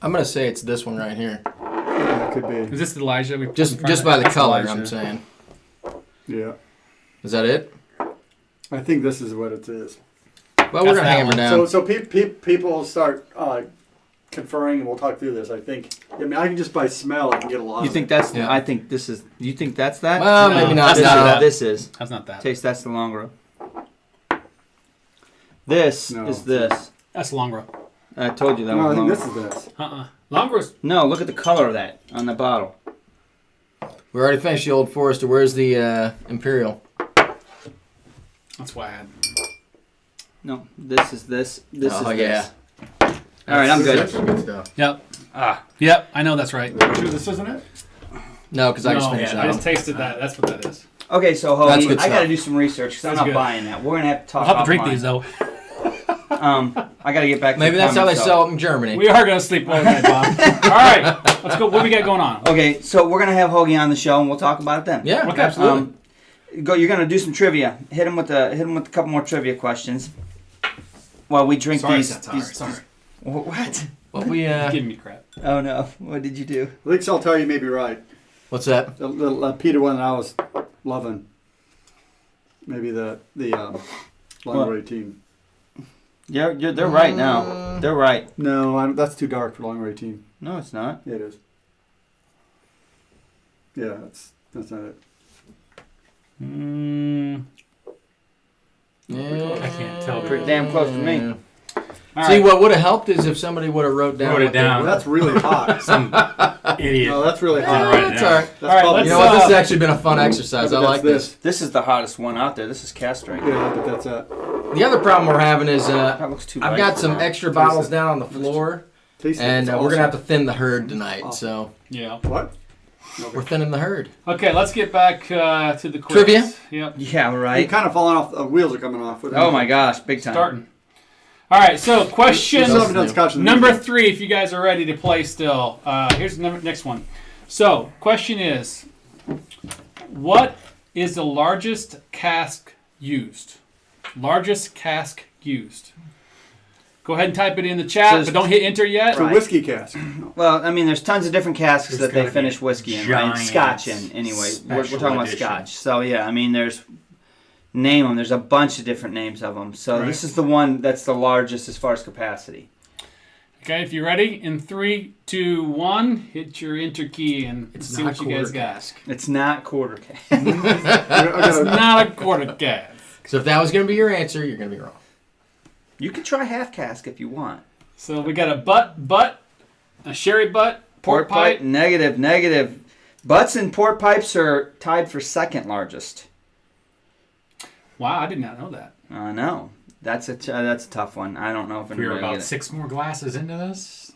I'm going to say it's this one right here. Yeah, it could be. Is this Elijah? We Just by the That's color, Elijah. I'm saying. Yeah. Is that it? I think this is what it is. Well, we're That's going to that hammer one. down. So people start conferring, and we'll talk through this. I think. I mean, I can just by smell, I can get a lot. You of think it. that's? Yeah. I think this is. You think that's that? Well, No, maybe not. that's this, not is, that. this is. That's not that. Taste. That's the Longbro. This No. is this. That's Longbro. I told you that No, I was think Longbro. this is this. Longbro's. No, look at the color of that on the bottle. We already finished the Old Forester. Where's the Imperial? That's why I had. No, this is this. This Oh, is yeah. this. All right, I'm good. That's good stuff. Yep. Yep. I know that's right. Sure this isn't it? No, because I just No, finished I that. just tasted that. That's what that is. Okay, so That's Hoagie, good I got to stuff. do some research because I'm That's not good. buying that. We're gonna have to talk. I'll have to drink offline. these though. I got to get back. Maybe to that's how they comments, sell it in Germany. We are gonna sleep over night, Bob. All right, let's go. What do we got going on? Okay, so we're gonna have Hoagie on the show and we'll talk about it then. Yeah, Okay. absolutely. You're gonna do some trivia. Hit him with a couple more trivia questions. While we drink Sorry, these. sorry. What? What we Give me crap. Oh no! What did you do? At least I'll tell you, maybe right. What's that? The little Peter one that I was loving. Maybe the Long 18. They're right now. They're right. No, that's too dark for Long 18. No, it's not. Yeah, it is. Yeah, that's not it. Yeah, I can't tell. Pretty damn close to me. All See, right. what would have helped is if somebody would have wrote down. Wrote it what they- down. Well, that's really hot. Some idiot. No, that's really Yeah, hot. Write it that's down. all right. That's All right, probably- You know what? This has Uh, actually been a fun exercise. Yeah, I but like that's this. This is the hottest one out there. This is cast strength. Yeah, but that's it. The other problem we're having is That looks too. I've light got for some now. extra bottles down on the floor, Taste it. and It's we're gonna have to awesome. thin the herd tonight. So Yeah. What? we're thinning the herd. Okay, let's get back to the quiz. Trivia? Yep. Yeah, You're right. kind of falling off. The wheels are coming off. Oh my gosh, big time. Starting. All right, so question We still haven't done Scotch in the number evening. 3, if you guys are ready to play still. Here's the next one. So, question is, what is the largest cask used? Largest cask used. Go ahead and type it in the chat, Says- but don't hit enter yet. It's a Right. whiskey cask. Well, I mean, there's tons of different casks There's that they gotta be finish a whiskey in, right? giant Scotch in, anyway. We're special talking about edition. Scotch. So, yeah, I mean, name them. There's a bunch of different names of them. So, Right. this is the one that's the largest as far as capacity. Okay, if you're ready, in 3, 2, 1, hit your enter key and It's see not what you guys quarter got. cask. It's not quarter cask. I It's gotta- not a quarter cask. So if that was gonna be your answer, you're gonna be wrong. You could try half cask if you want. So we got a butt, a sherry butt, port pipe. Negative. Butts and port pipes are tied for second largest. Wow, I did not know that. I know. That's a tough one. I don't know if If we were anybody about get it. 6 more glasses into this,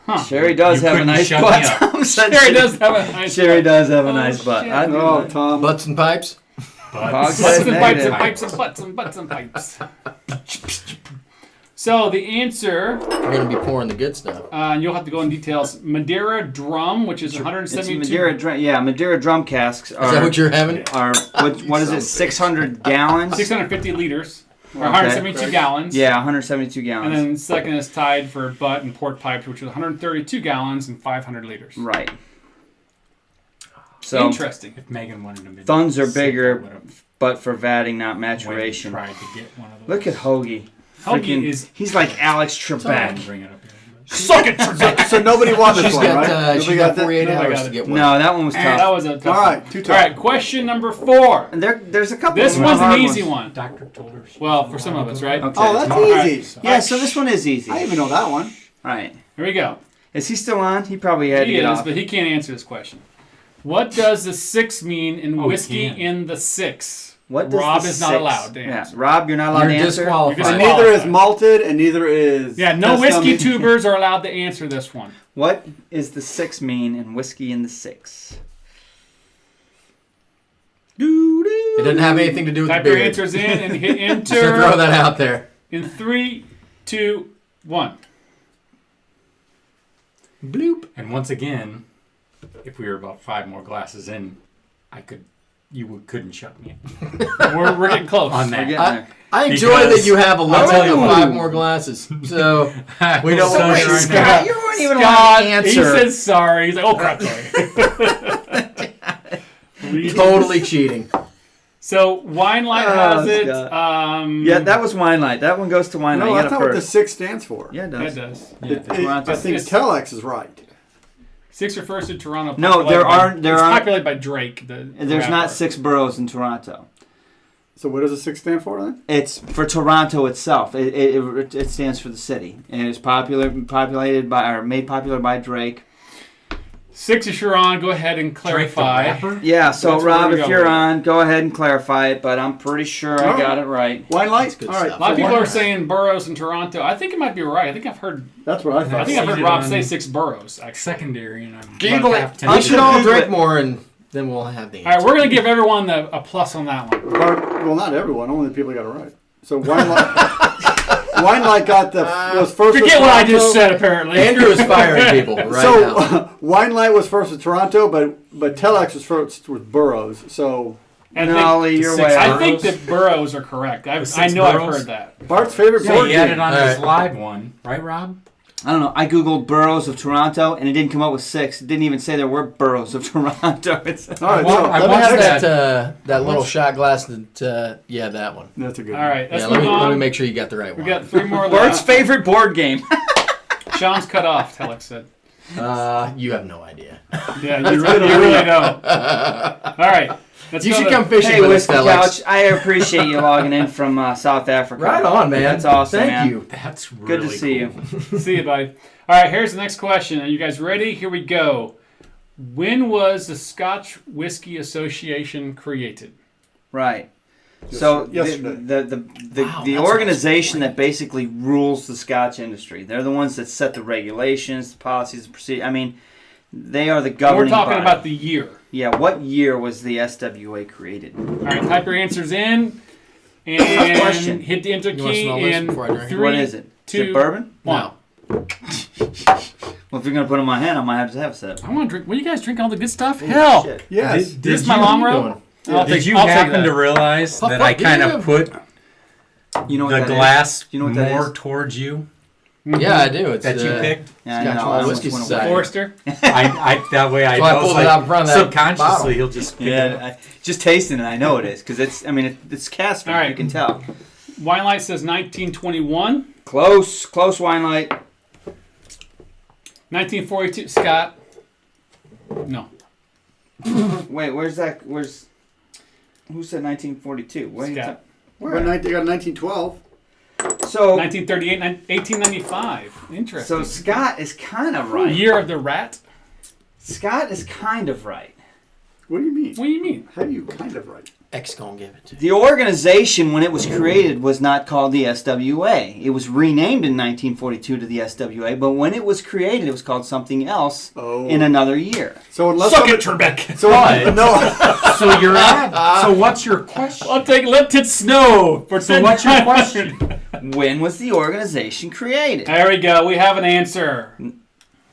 Huh. Sherry does You have a couldn't nice shut butt. me up. Tom said Sherry does have a nice Sherry butt. does have a Oh, nice butt. shit. I do Oh, that. Tom. Butts and pipes. but Hog Butts and Negative. pipes and pipes and butts and butts and pipes. So the answer, We're gonna be pouring the good stuff. you'll have to go in details. Madeira drum, which is It's 172. Madeira drum casks are. Is that what you're having? are what is it? 600 gallons. 650 liters, or Okay. 172 gallons. Yeah, 172 And gallons. then second is tied for butt and port pipes, which is 132 gallons and 500 liters. Right. So Interesting. if Megan wanted to be Thuns are sick, bigger, I would've but for vatting, not went and maturation. tried to get one of those. Look at Hoagie. Hoagie Freaking- is- he's like Alex I Trebek. didn't bring it up here, but- Suck it, Trebek. So nobody won this She's one, got right? she's Nobody got that? 48 Nobody hours got to it. get one. No, that one was That tough. was a tough All one. right, too tough. All right, question number 4. And there's a couple. This of one's an hard easy ones. one. Doctor told her. Well, for some of us, right? Okay. Oh, that's All right. easy. Yeah, so this one is easy. I didn't even know that one. Right. Here we go. Is he still on? He probably had to He get is, off. but he can't answer this question. What does the 6 mean in Oh, he whiskey can. in the 6? What does Rob the is not six- allowed to answer. Yeah, Rob, you're not allowed You're to answer. disqualified. You're And disqualified. neither is malted, and neither is. Yeah, no test whiskey dummy. tubers are allowed to answer this one. What is the 6 mean in whiskey in the 6? It doesn't have anything to do with Type the your beard. answers in and hit Just to throw enter that out there. in 3, 2, 1. Bloop. And once again, if we were about 5 more glasses in, couldn't shut me up We're getting close. on We're that. getting there. I enjoy Because- that you have a I'll limit tell you of what. 5 more glasses. So we don't So want you're to right Scott. now. You weren't even Scott, allowed to he answer. said sorry. He's like, oh crap, sorry. Totally cheating. So Wine Light Oh, has it. Scott. Yeah, that was Wine Light. That one goes to Wine Light. No, You that's got not it what the first. 6 stands for. Yeah, it That does. does. I think It's- Telex is right. 6 refers to Toronto. No, populated there by- aren't- there it's aren't- populated by Drake. There's rapper. not 6 boroughs in Toronto. So what does the 6 stand for then? It's for Toronto itself. It stands for the city, and it's populated by or made popular by Drake. 6 if you're on. Go ahead and Drink the clarify. wrapper? Yeah, so That's where Rob, we're if going you're with it. on, go ahead and clarify it, but I'm pretty sure I got it right. Wine light. good All right. stuff. A lot of so people wine are light. saying boroughs in Toronto. I think it might be right. I think I've heard. That's what I thought. I think I've heard Seated Rob on say 6 boroughs. Actually. Secondary, and I'm Google about it. half We should tempted. all Google drink it. more, and then we'll have the All right, answer. we're gonna give everyone a plus on that one. Well, not everyone. Only the people who got it right. So wine light. Wine light got was first. with Forget what I Toronto. just said. Apparently, Andrew is firing people right So now. Wine light was first with Toronto, but Telex was first with Burroughs. So I Nolly, think, you're six way I out. think that boroughs are correct. I six know I've boroughs? heard that. Bart's favorite Yeah, board he had it game. on All his right. live one, right, Rob? I don't know. I googled boroughs of Toronto, and it didn't come up with 6. It didn't even say there were boroughs of Toronto. It's, All right, Well, so I let me watched have That little shot glass. That that one. That's a good. All right, let's Yeah, move let on. me make sure you got the right We one. got 3 more Bart's left. favorite board game. Sean's cut off. Telex said. You have no idea. Yeah, you really don't. All right, let's You go should to- come fishing Hey, with us, Whiskey Alex. Couch, I appreciate you logging in from South Africa. Right on, man. That's awesome, Thank man. you. That's really Good to see cool. you. See you, buddy. All right, here's the next question. Are you guys ready? Here we go. When was the Scotch Whisky Association created? Right. So Yesterday. the Wow, the that's organization that basically rules the Scotch industry. They're the ones that set the regulations, the policies, the procedures. I mean, they are the We're governing talking body. about the year. Yeah, what year was the SWA created? All right, type your answers in and Question. hit the enter You wanna key smell this in before I drink it? 3, What is it? Is 2, it bourbon? 1. Well, if you're gonna put it in my hand, I might have to have a sip. I want to drink. Will you guys drink all the good stuff? Hell, Shit. Yes. Did this is my you- long row. I'll Did take- you I'll take happen that. to realize Puff, that puff, I kind yeah. of put You know what the that is? glass You know what that more is? towards you Yeah, I do. It's that you picked? Yeah, I Scotch know. Malt I almost Whiskey went Society. away. Forrester. That way I So I know. pulled It's it like out in front of that subconsciously, bottle. he'll just pick it Yeah, up. just tasting it, I know it is because it's. I mean, it's Casper. All right. You can tell. Wine Light says 1921. Close wine light. 1942. Scott. No. Wait, where's that? Where's? Who said 1942? Wait, Scott. They got 1912. So 1938. 1895. Interesting. so Scott is kind of right. Year of the Rat. Scott is kind of right. What do you mean? What do you mean? How do you kind of right? X gonna give it to you. The organization, when it was created, was not called the SWA. It was renamed in 1942 to the SWA, but when it was created, it was called something else Oh. in another year. So unless Suck somebody- it, Trebek. So no. So you're at. So what's your question? I'll take Let It Snow. For So what's your question? When was the organization created? There we go. We have an answer.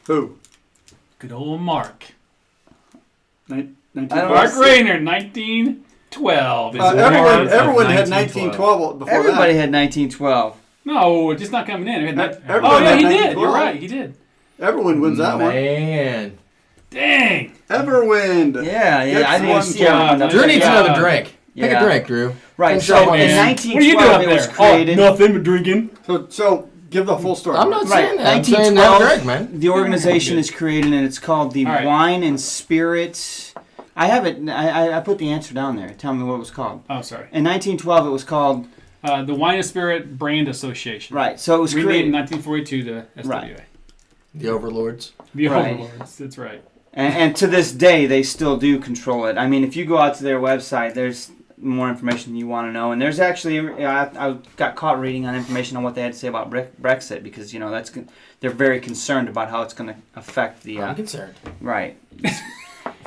Who? Good old Mark. 19, I don't Mark know. Rayner, 1912. Is everyone Mark. everyone had 1912. 1912 before Everybody that. had 1912. No, just not coming in. Everyone Oh, yeah, had he did. 1912. You're right. He did. Everyone wins that one. Man. Dang. Everwind. Yeah, That's I didn't one see job. it. Drew needs Yeah. another drink. Pick Yeah. a drink, Drew. Right, Finish so up, in man. What are you doing 1912 up it was there? created. Oh, nothing but drinking. So give the full story. I'm not Right, saying that. I'm saying have a 1912, drink, man. the organization is created and it's called the All right. Wine and Spirits. I have it. I put the answer down there. Tell me what it was called. Oh, sorry. In 1912, it was called. The Wine and Spirit Brand Association. Right, so it was Renamed in created. 1942 to SWA. Right. The Overlords. The Right. Overlords. That's right. And to this day, they still do control it. I mean, if you go out to their website, there's more information you want to know. And there's actually, I got caught reading on information on what they had to say about Brexit because they're very concerned about how it's going to affect the. I'm concerned. Right.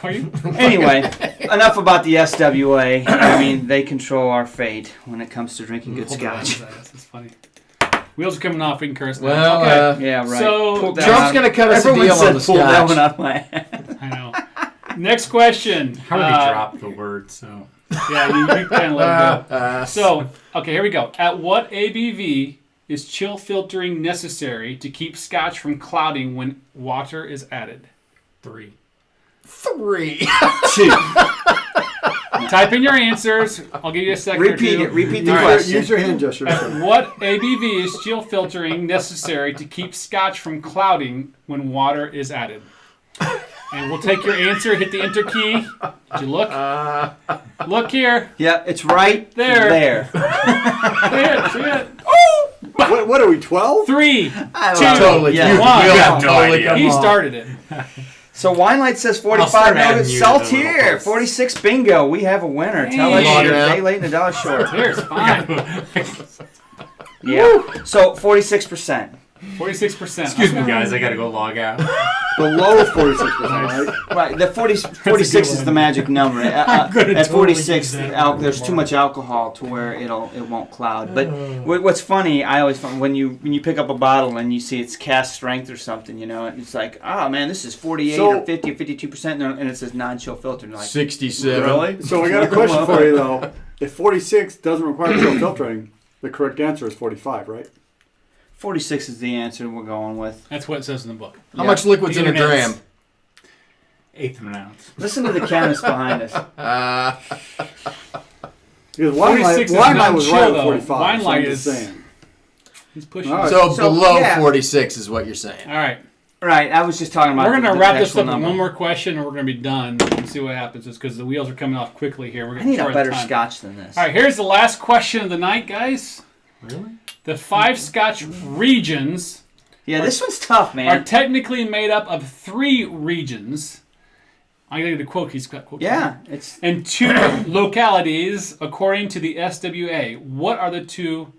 Are you? Anyway, enough about the SWA. I mean, they control our fate when it comes to drinking good Hold on, scotch. That's funny. Wheels are coming off. We can curse now. Well, okay. Yeah, right. So- Pull that Trump's out. gonna cut us a Everyone deal said on the pull that scotch. one out of my head. I know. Next question. I already dropped the word, so. Yeah, you kind of let it go. So, okay, here we go. At what ABV is chill filtering necessary to keep scotch from clouding when water is added? 3. 3. Two. Type in your answers. I'll give you a second or Repeat two. it. Repeat the All right. question. Use your hand gesture. At what ABV is chill filtering necessary to keep scotch from clouding when water is added? And we'll take your answer. Hit the enter key. Did you look? Look here. Yeah, it's right There. there. See it? What are we, 12? 3, I Two. love it. Totally. Yeah. You One. You have no totally idea. come He on. started it. So Winelight says I'll 45. start No, adding it's you to the little Saltier. posts. 46 bingo. We have a winner. Tell us Hey. you're Yeah. a day late and $1 short. Here's fine. Yeah. So 46%. 46%. Excuse me, guys. I gotta go log out. Below 46%, right? Right. The 46 is the magic number. At gonna 46, totally use that there's too tomorrow. much alcohol to where it won't cloud. But what's funny, I always find when you pick up a bottle and you see it's cast strength or something, and it's like, oh man, this is 48 or 50 or 52%, and it says non-chill filter. And you're like, 67. really? So I got a question for you, though. If 46 doesn't require chill filtering, the correct answer is 45, right? 46 is the answer we're going with. That's what it says in the book. How much liquid's in a Internet's- dram? Eighth of an ounce. Listen to the chemist behind us. Because 46 is Winelight not was chill, right at though. 45. So I'm Winelight just is- saying. He's pushing. All right. So, So, below yeah. 46 is what you're saying. All right. Right, I was just talking about We're going to the wrap this actual up with number. one more question, and we're going to be done and see what happens. It's because the wheels are coming off quickly here. We're I getting need a short better of time. scotch than this. All right, here's the last question of the night, guys. Really? The 5 Scotch regions Yeah, this one's tough, are man. technically made up of 3 regions. I got to quote. He's got quotes. Yeah, it's And 2 localities, according to the SWA. What are the 2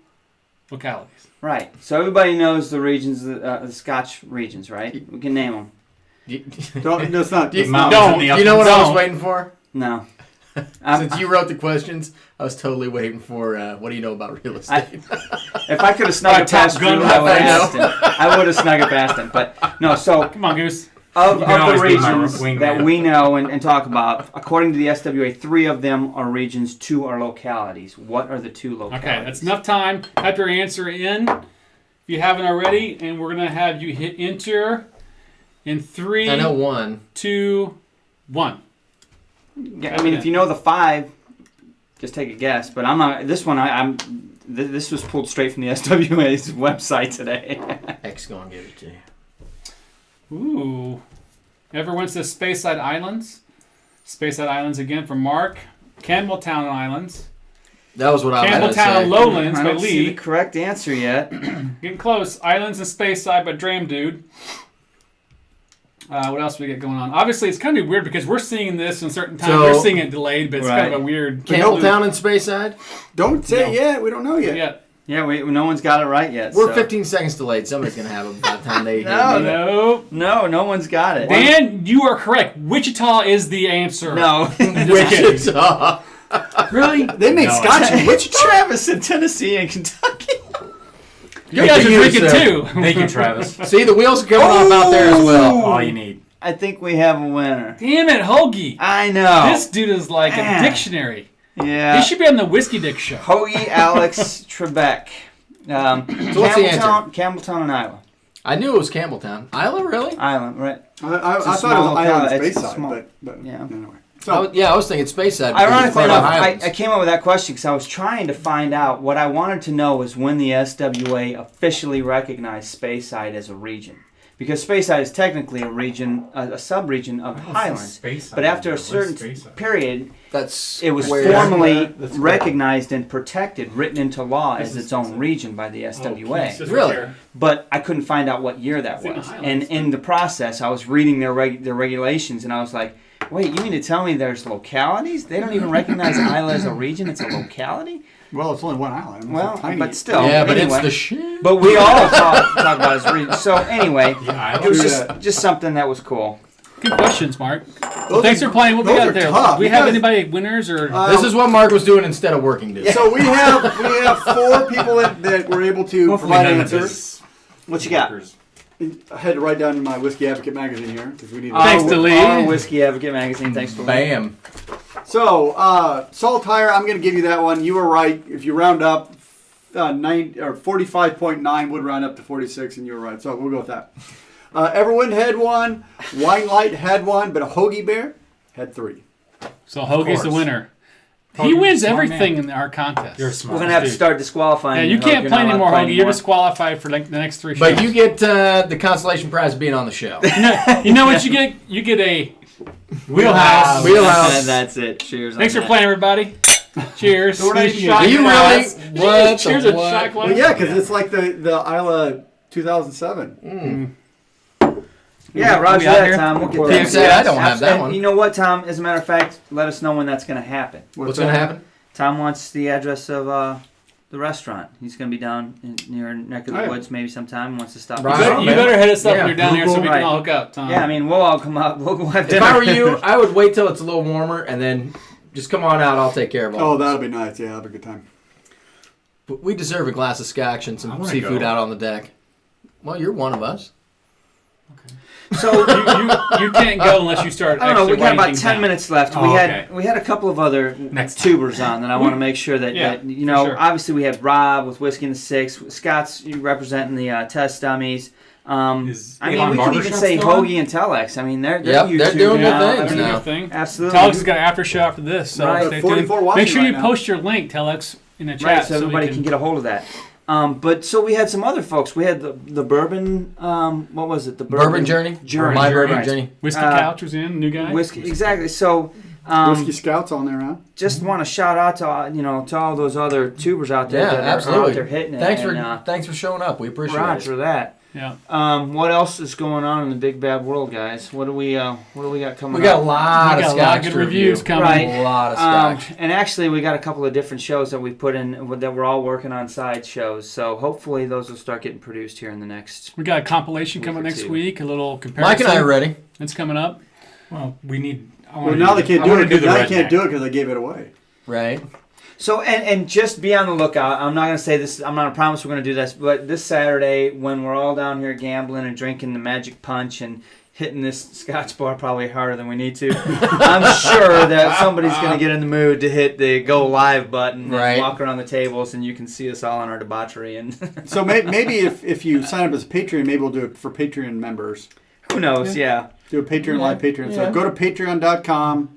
localities? right. So everybody knows the regions, the Scotch regions, right? We can name them. Don't, that's not. You- That's not don't. You know what I was Don't. waiting for? No. Since you wrote the questions, I was totally waiting for what do you know about real estate? If I could have snuck it past Top Gun Drew, I would have I know. asked him. I would have snuck it past him. But no, so Come on, Goose. of You can the always be my regions wingman. that we know and talk about, according to the SWA, 3 of them are regions, 2 are localities. What are the 2 localities? Okay, that's enough time. Type your answer in if you haven't already, and we're going to have you hit enter in 3, I know one. 2, 1. Yeah, I mean, if you know the 5, just take a guess. But I'm not. This one, this was pulled straight from the SWA's website today. X gonna give it to you. Ooh. Ever went to Speyside Islands? Speyside Islands again from Mark. Campbelltown Islands. That was what I was going to Campbelltown say. Lowlands I by don't see the Lee. correct answer yet. Getting close. Islands and Speyside by Dram Dude. What else do we get going on? Obviously, it's kind of weird because we're seeing this in certain times. So- We're seeing it delayed, but it's kind Right. of a weird. Campbelltown and Speyside? Don't say No. it yet. We don't know yet. Yeah. Yeah, no one's got it right yet. We're so. 15 seconds delayed. Somebody's going to have it by the time they No, hear me. No. No one's got it. Dan, you are correct. Wichita is the answer. No. Just kidding. Wichita. Really? They make No, Scotch in Wichita. Travis in Tennessee and Kentucky. You guys are you, drinking sir. too. Thank you, Travis. See, the wheels are coming off out there as well. All you need. I think we have a winner. Damn it, Hoagie. I know. This dude is like a Man. dictionary. Yeah. He should be on the Whiskey Dick show. Hoagie Alex Trebek. what's the Campbelltown and Iowa. I knew it was Campbelltown. Isla, really? Island, right? I It's a thought it small was Island locality. It's Speyside, small. but Yeah. anyway. I So was, I was thinking Speyside. because it's Ironically part of enough, Highlands. I came up with that question because I was trying to find out. What I wanted to know was when the SWA officially recognized Speyside as a region. Because Speyside is technically a region, a sub-region of Highlands. But after a certain period, That's it was where- formally That's recognized and protected, written into law as its own region by the SWA. Really? But I couldn't find out what year that It's in the was. And Highlands. in the process, I was reading their regulations, and I was like, wait, you mean to tell me there's localities? They don't even recognize Isla as a region? It's a locality? well, it's only one island. It's Well, tiny. but still. Yeah, but anyway. it's the shit. But we all talk about it as a region. So anyway, Yeah, I it was True just something that was cool. Good questions, Mark. Those Thanks are- for playing. What we those got are there? tough, Do we have because- anybody winners or? This is what Mark was doing instead of working dude. So we have 4 people that were able to Hopefully provide none of answers. this What you got? workers. I had to write down in my Whiskey Advocate magazine here because we need. Thanks to Lee. Our Whiskey Advocate magazine. Thanks to Lee. Bam. So, Saltire, I'm going to give you that one. You were right. If you round up, 45.9 would round up to 46, and you were right. So we'll go with that. Everwind had one. Winelight had one, but a Hoagie Bear had 3. So Hoagie's the course. winner. He Hoagie's wins a smart everything man. in our contest. You're We're smart. gonna have to start disqualifying. Yeah, you Hoagie. can't You're play not allowed anymore, to play Hoagie. You're anymore. disqualified for like the next 3 shows. But you get the consolation prize of being on the show. You know what you get? You get a Wheelhouse. Wheelhouse. That's it. Cheers. Thanks on for that. playing, everybody. Cheers. So we're not even Shot Do you glass. really? What Cheers the at shot what? glass. Well, yeah, because it's like the Isla 2007. Yeah, Are roger we out that, here? Tom. We'll get Well, that. yeah, I don't have that And one. You know what, Tom? As a matter of fact, let us know when that's going to happen. What's going to happen? Tom wants the address of the restaurant. He's going to be down near neck of the Oh, yeah. woods maybe sometime. Wants to stop. Right. by. You better hit us up Yeah, when you're down here so we Right. can all hook up, Tom. Yeah, I mean, we'll all come up. We'll go have If dinner. I were you, I would wait till it's a little warmer and then just come on out. I'll take care of all. Oh, that'll be nice. Yeah, that'll be a good time. But we deserve a glass of scotch and I some wanna seafood go. out on the deck. Well, you're one of us. So You can't go unless you start. I don't know. We actually got writing about things 10 down. minutes left. Oh, We had a couple of other Next time. tubers on that I want to make sure that, Yeah, that you know. for sure. Obviously, we had Rob with Whiskey in the Six. Scott's representing the test dummies. Is I mean, Avon we could even Barbershop say still on? Hoagie and Telex. I mean, they're Yep, YouTube they're doing now. their I things mean, Doing now. your thing. Absolutely. Telex has got an after show after this, so Right. stay 44 tuned. watching Make sure right you now. post your link, Telex, in the chat Right, so we everybody can get a hold of that. But so we had some other folks. We had the bourbon. What was it? The Bourbon Journey? Journey. My Bourbon Right. Journey. Whiskey Uh, Couch was in, new guy. Whiskey. Exactly. So. Whiskey Scouts on there, huh? Just want to shout out to to all those other tubers out there Yeah, that absolutely. are out there hitting it. Thanks for showing up. We appreciate it. Roger that. Yeah. What else is going on in the big bad world, guys? What do we got coming? We got a up? lot We of got a lot of scotch good to reviews review. coming. Right. A lot of scotch. And actually, we got a couple of different shows that we put in that we're all working on side shows. So hopefully, those will start getting produced here in the next. We got a compilation Week coming or next two. week, a little comparison. Mike and I are ready. It's coming up. Well, we need. Well, now they can't do it. Now they can't do it because they gave it away. Right. So and just be on the lookout. I'm not going to say this. I'm not going to promise we're going to do this, but this Saturday when we're all down here gambling and drinking the Magic Punch and hitting this Scotch bar probably harder than we need to, I'm sure that somebody's going to get in the mood to hit the go live button Right. and walk around the tables, and you can see us all in our debauchery. And So maybe if you sign up as a Patreon, maybe we'll do it for Patreon members. who knows? Yeah. Do a Patreon live Patreon. Yeah. So go to patreon.com,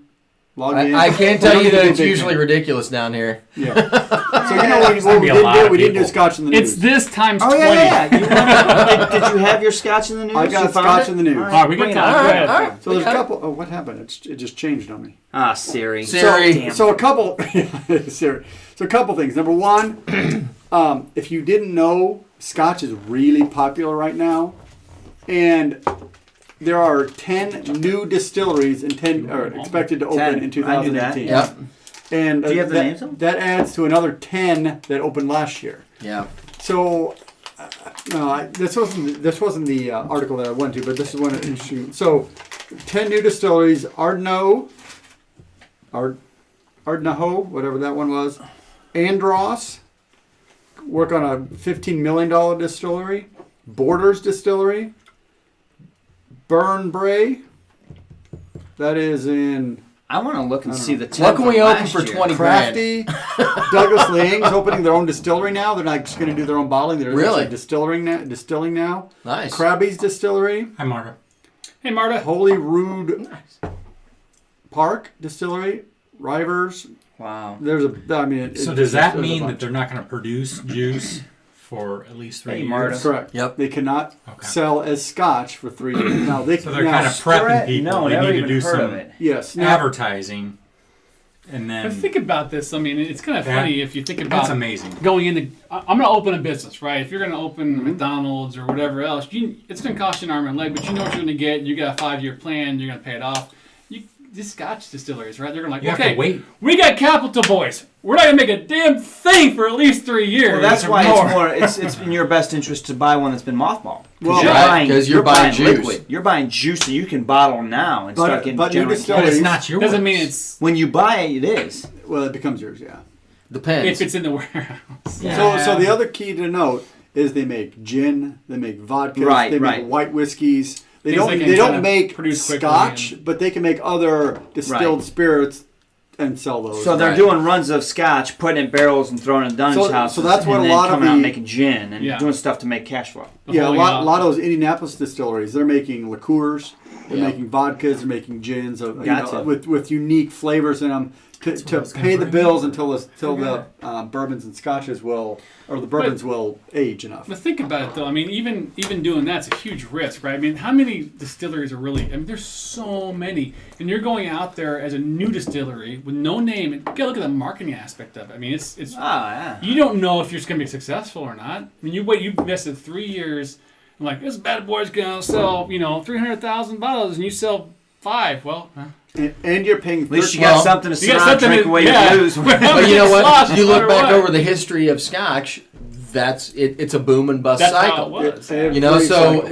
log in. I can tell you that it's Big usually fan. ridiculous down here. Yeah. So you know what gonna we be a didn't lot do? of We didn't do people. Scotch in the news. It's this times Oh 20. yeah. Did you have your Scotch in the news? I got You found Scotch it? in the news. All All right, we bring got it time. on. Go ahead. All right. So there's a couple. Oh, what happened? It just changed on me. Ah, Siri. Siri. Damn. So a couple. Siri. So a couple things. Number one, if you didn't know, Scotch is really popular right now, and there are 10 new distilleries and 10 are expected to open 10. in I knew that. 2018. Yep. And Do you have the that, names of them? that adds to another 10 that opened last year. Yeah. So, this wasn't the article that I went to, but this is one interesting. So, 10 new distilleries: Ardnaho, whatever that one was, Andros, work on a $15 million distillery, Borders Distillery, Burnbrae, that is in I want to look and I don't see know. the 10 What can we from open last for year. 20 grand? Crafty. Douglas Liang's opening their own distillery now. They're not just going to do their own bottling. They're Really? actually distilling now. Nice. Krabby's Distillery, Hi, Marta. Hey, Marta. Holy Rood Park Distillery, Rivers. Wow. There's a. I mean. So does that there's a mean that bunch. they're not going to produce juice for at least 3 Hey, years? Marta. Correct. Yep. They cannot Okay. sell as Scotch for 3 years. Now they So they're now, kind of prepping people. No, they never need to even do heard of some it. yes. Now, advertising, and then But think about this. I mean, it's kind of That- funny if you think that's about amazing. going into. I'm going to open a business, right? If you're going to open Mm-hmm. McDonald's or whatever else, it's going to cost you an arm and a leg, but you know what you're going to get. You got a 5-year plan. You're going to pay it off. These Scotch distilleries, right? They're going to You like, have okay, to wait. we got capital, boys. We're not going to make a damn thing for at least 3 years. Well, that's or why more. it's in your best interest to buy one that's been mothballed. Well, Right, 'cause you're buying juice. liquid. You're buying juice that you can bottle now and start getting but new generate distilleries- But it's cash. not yours. Doesn't mean it's When you buy it, it is. well, it becomes yours. Yeah. Depends. if it's in the warehouse. So the other key to note is they make gin, they make vodka, Right, they make right. white whiskeys. They Things don't they can they don't kinda make produce quickly Scotch, and- but they can make other distilled Right. spirits and sell those. So they're Right. doing runs of Scotch, putting it in barrels and throwing it in Dunnies So- houses. so that's what and a then lot of coming out and the- making gin and Yeah. doing stuff to make cash flow. yeah, a Holding lot out. of those Indianapolis distilleries, they're making liqueurs, they're Yeah. making vodkas, they're making gins Gotcha. with unique flavors in them to what I was gonna pay the bring bills up. until the bourbons and scotches will the bourbons will age enough. But think about it though. I mean, even doing that's a huge risk, right? I mean, how many distilleries are really? I mean, there's so many, and you're going out there as a new distillery with no name. And you gotta look at the marketing aspect of it. I mean, it's Ah, yeah. you don't know if you're just gonna be successful or not. I mean, you invested 3 years I'm like, this bad boy's gonna sell 300,000 bottles, and you sell 5. Well, And you're paying. At least you got something to sit around, drink away your booze. But you know what? You look back over the history of Scotch. It's a boom and bust That's cycle. how it was. You know,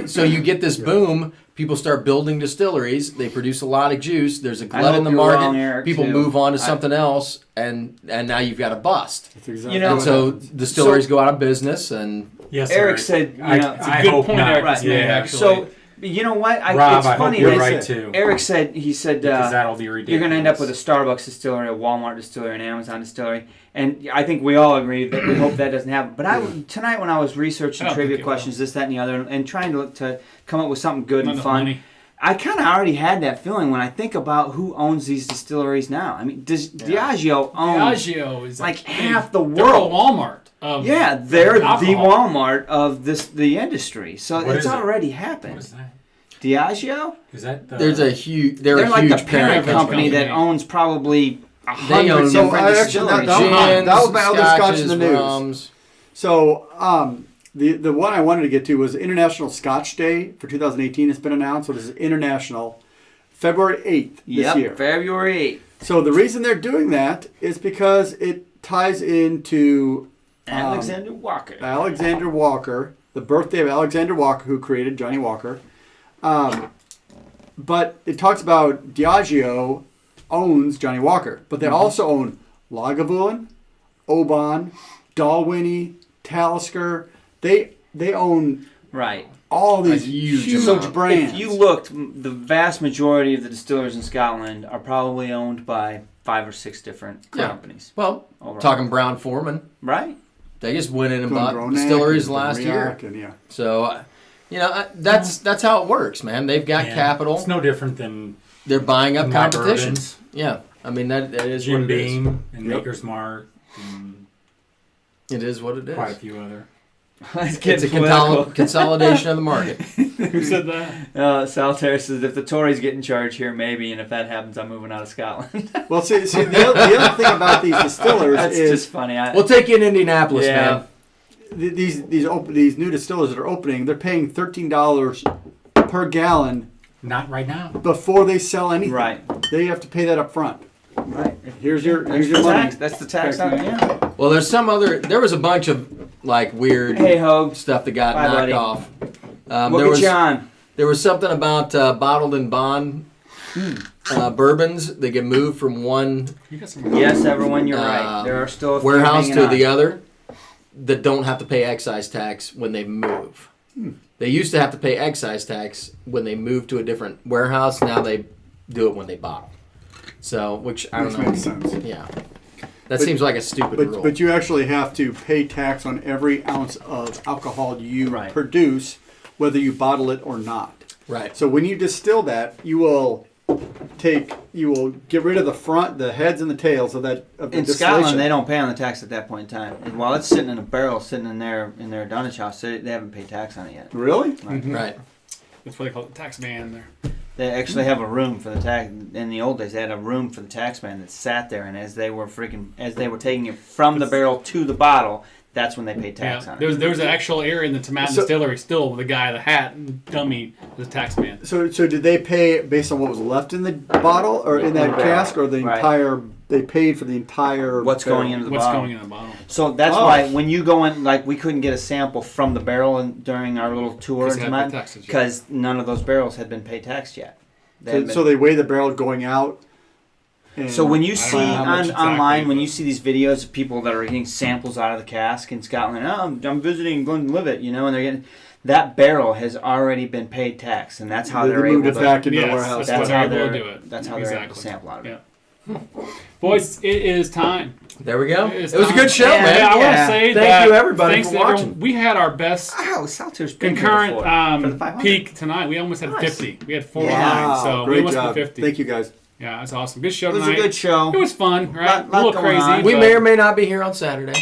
so you get this boom. People start building distilleries. They produce a lot of juice. There's a glut in the market. Wrong, Eric, people too. move on to something else, and now you've got a bust. That's exactly. You know, And so distilleries go out of business, and Yes, Eric said, I good hope point not. Eric just made, Yeah. actually. So, you know what? Rob, it's I funny. hope you're they right said- too. Eric said, because that'll be ridiculous. you're going to end up with a Starbucks distillery, a Walmart distillery, an Amazon distillery. And I think we all agree that we hope that doesn't happen. But tonight when I was researching I don't trivia think it questions, this, that, and the other, and trying to come up with something good Not and enough fun, money. I kind of already had that feeling when I think about who owns these distilleries now. I mean, Diageo owns Diageo is like half the They're a world. Walmart. Yeah, they're the alcohol. Walmart of the industry. So What it's is it? already What happened. is that? Diageo? Is that the... there's a huge. They're a like huge the parent company company. that owns probably They 100 own- So different I actually- distilleries. that was my other Scotch in the Scotches, news. rums. So the one I wanted to get to was International Scotch Day for 2018. It's been announced. So this is international, February 8th this year. February 8th. So the reason they're doing that is because it ties into Alexander Walker. Alexander Walker, the birthday of Alexander Walker, who created Johnny Walker. But it talks about Diageo owns Johnny Walker, but they also own Lagavulin, Oban, Dalwhinnie, Talisker. They own Right. all these A huge huge amount. brands. If you looked, the vast majority of the distillers in Scotland are probably owned by 5 or 6 different Yeah. companies. Well, Overall. talking Brown Foreman, Right? they just went in and Doing bought Gronac distilleries and last year. Briac and, yeah. So, that's how it works, man. They've got Yeah, capital. It's no different than They're buying up my competition. bourbons. Yeah, I mean that is Jim what it is. Beam and Yep. Maker's Mark and It is what it quite a is. few other. It's a consolidation of the market. Who said that? Saltaire says, if the Tories get in charge here, maybe, and if that happens, I'm moving out of Scotland. Well, see the other thing about these distillers That's is just funny. We'll take you in Indianapolis, Yeah. man. these new distillers that are opening, they're paying $13 per gallon Not right now. before they sell anything. Right. They have to pay that up front. Right. Here's your That's money. the tax. That's the tax on it, yeah. Well, there was a bunch of like weird Hey, ho. stuff that got Bye, knocked buddy. off. Look at John. There was something about bottled in bond bourbons. They get moved from one You got some. Yes, everyone, you're right. There are still a few warehouse hanging to on. the other that don't have to pay excise tax when they move. They used to have to pay excise tax when they move to a different warehouse. Now they do it when they bottle. So, which I don't know. Makes sense. Yeah, that seems like a stupid rule. But you actually have to pay tax on every ounce of alcohol you Right. produce, whether you bottle it or not. right. So when you distill that, you will get rid of the front, the heads and the tails of the In distillation. Scotland, they don't pay on the tax at that point in time. And while it's sitting in a barrel, sitting in their dunnage house, they haven't paid tax on it yet. Really? Right. That's what they call it, tax man there. They actually have a room for the tax. In the old days, they had a room for the tax man that sat there, and as they were taking it from the barrel to the bottle, that's when they paid tax on it. There was an actual area in the Tomatin So- distillery still with the guy, the hat, Dummy, was a tax man. So did they pay based on what was left in the bottle or in that In the cask, or the Right. entire? They paid for the entire. What's barrel? going into the What's bottle? going in the bottle? So that's Oh. why when you go in, like we couldn't get a sample from the barrel during our little tour Because in they hadn't paid Tomatin taxes yet. because none of those barrels had been paid taxed yet. They hadn't So been- they weigh the barrel going out. and- So when you I see don't know how much exactly, online, when but- you see these videos of people that are getting samples out of the cask in Scotland, I'm visiting Glenlivet, and they're getting that barrel has already been paid tax, and that's how they they're moved able it to. back into the Yes, warehouse. that's That's how how they're they're able to do it. That's how they're able to Exactly. sample out of it. Yeah. Boys, it is time. There we go. It is It was a time. good show, Yeah, man. Yeah, I want Yeah. to say Thank that. you, everybody, thanks for to everyone. watching. We had our best Wow, Salter's been here concurrent before. For the 500. peak tonight. We almost had Nice. 50. We had 49, Yeah. so we Great almost job. hit 50. Thank you guys. Yeah, that's awesome. Good show It was tonight. a good show. It was fun, right? Lot a little going crazy. on. We but- may or may not be here on Saturday.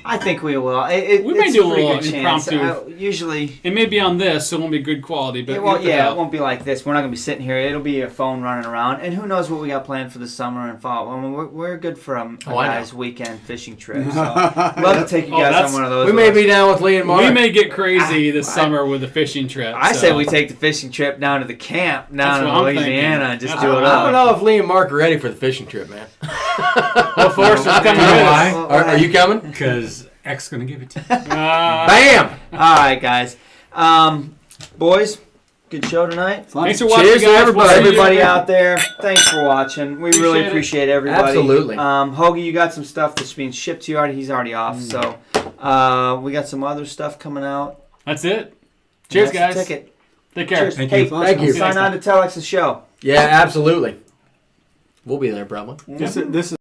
I think we will. We may it's do a pretty little good chance. impromptu. Usually, It may be on this, so it won't be good quality, but it won't. Yeah, it won't be like this. We're not gonna be sitting here. It'll be a phone running around, and who knows what we got planned for the summer and fall. I mean, we're good for a guy's weekend fishing trip. So love to take you guys on one of those. We may be down with Lee and Mark. We may get crazy this summer with a fishing trip. I so. say we take the fishing trip down to the camp down in Louisiana and just That's do it what I up. don't know if Lee and Mark are ready for the fishing trip, man. Well, Forrester's coming You know with why? us. Are you coming? Because X gonna give it to you. Bam! All right, guys. Boys, good show tonight. Thanks for watching, Cheers to guys. everybody. We'll see you Everybody again. out there, thanks for watching. We really Appreciate it. appreciate everybody. Absolutely. Hoagie, you got some stuff that's being shipped to you already. He's already off. So we got some other stuff coming out. That's it. Cheers, That's the guys. ticket. Take care. Cheers. Thank Hey, you. Thank you. sign on to Telex's show. Yeah, absolutely. We'll be there probably. This is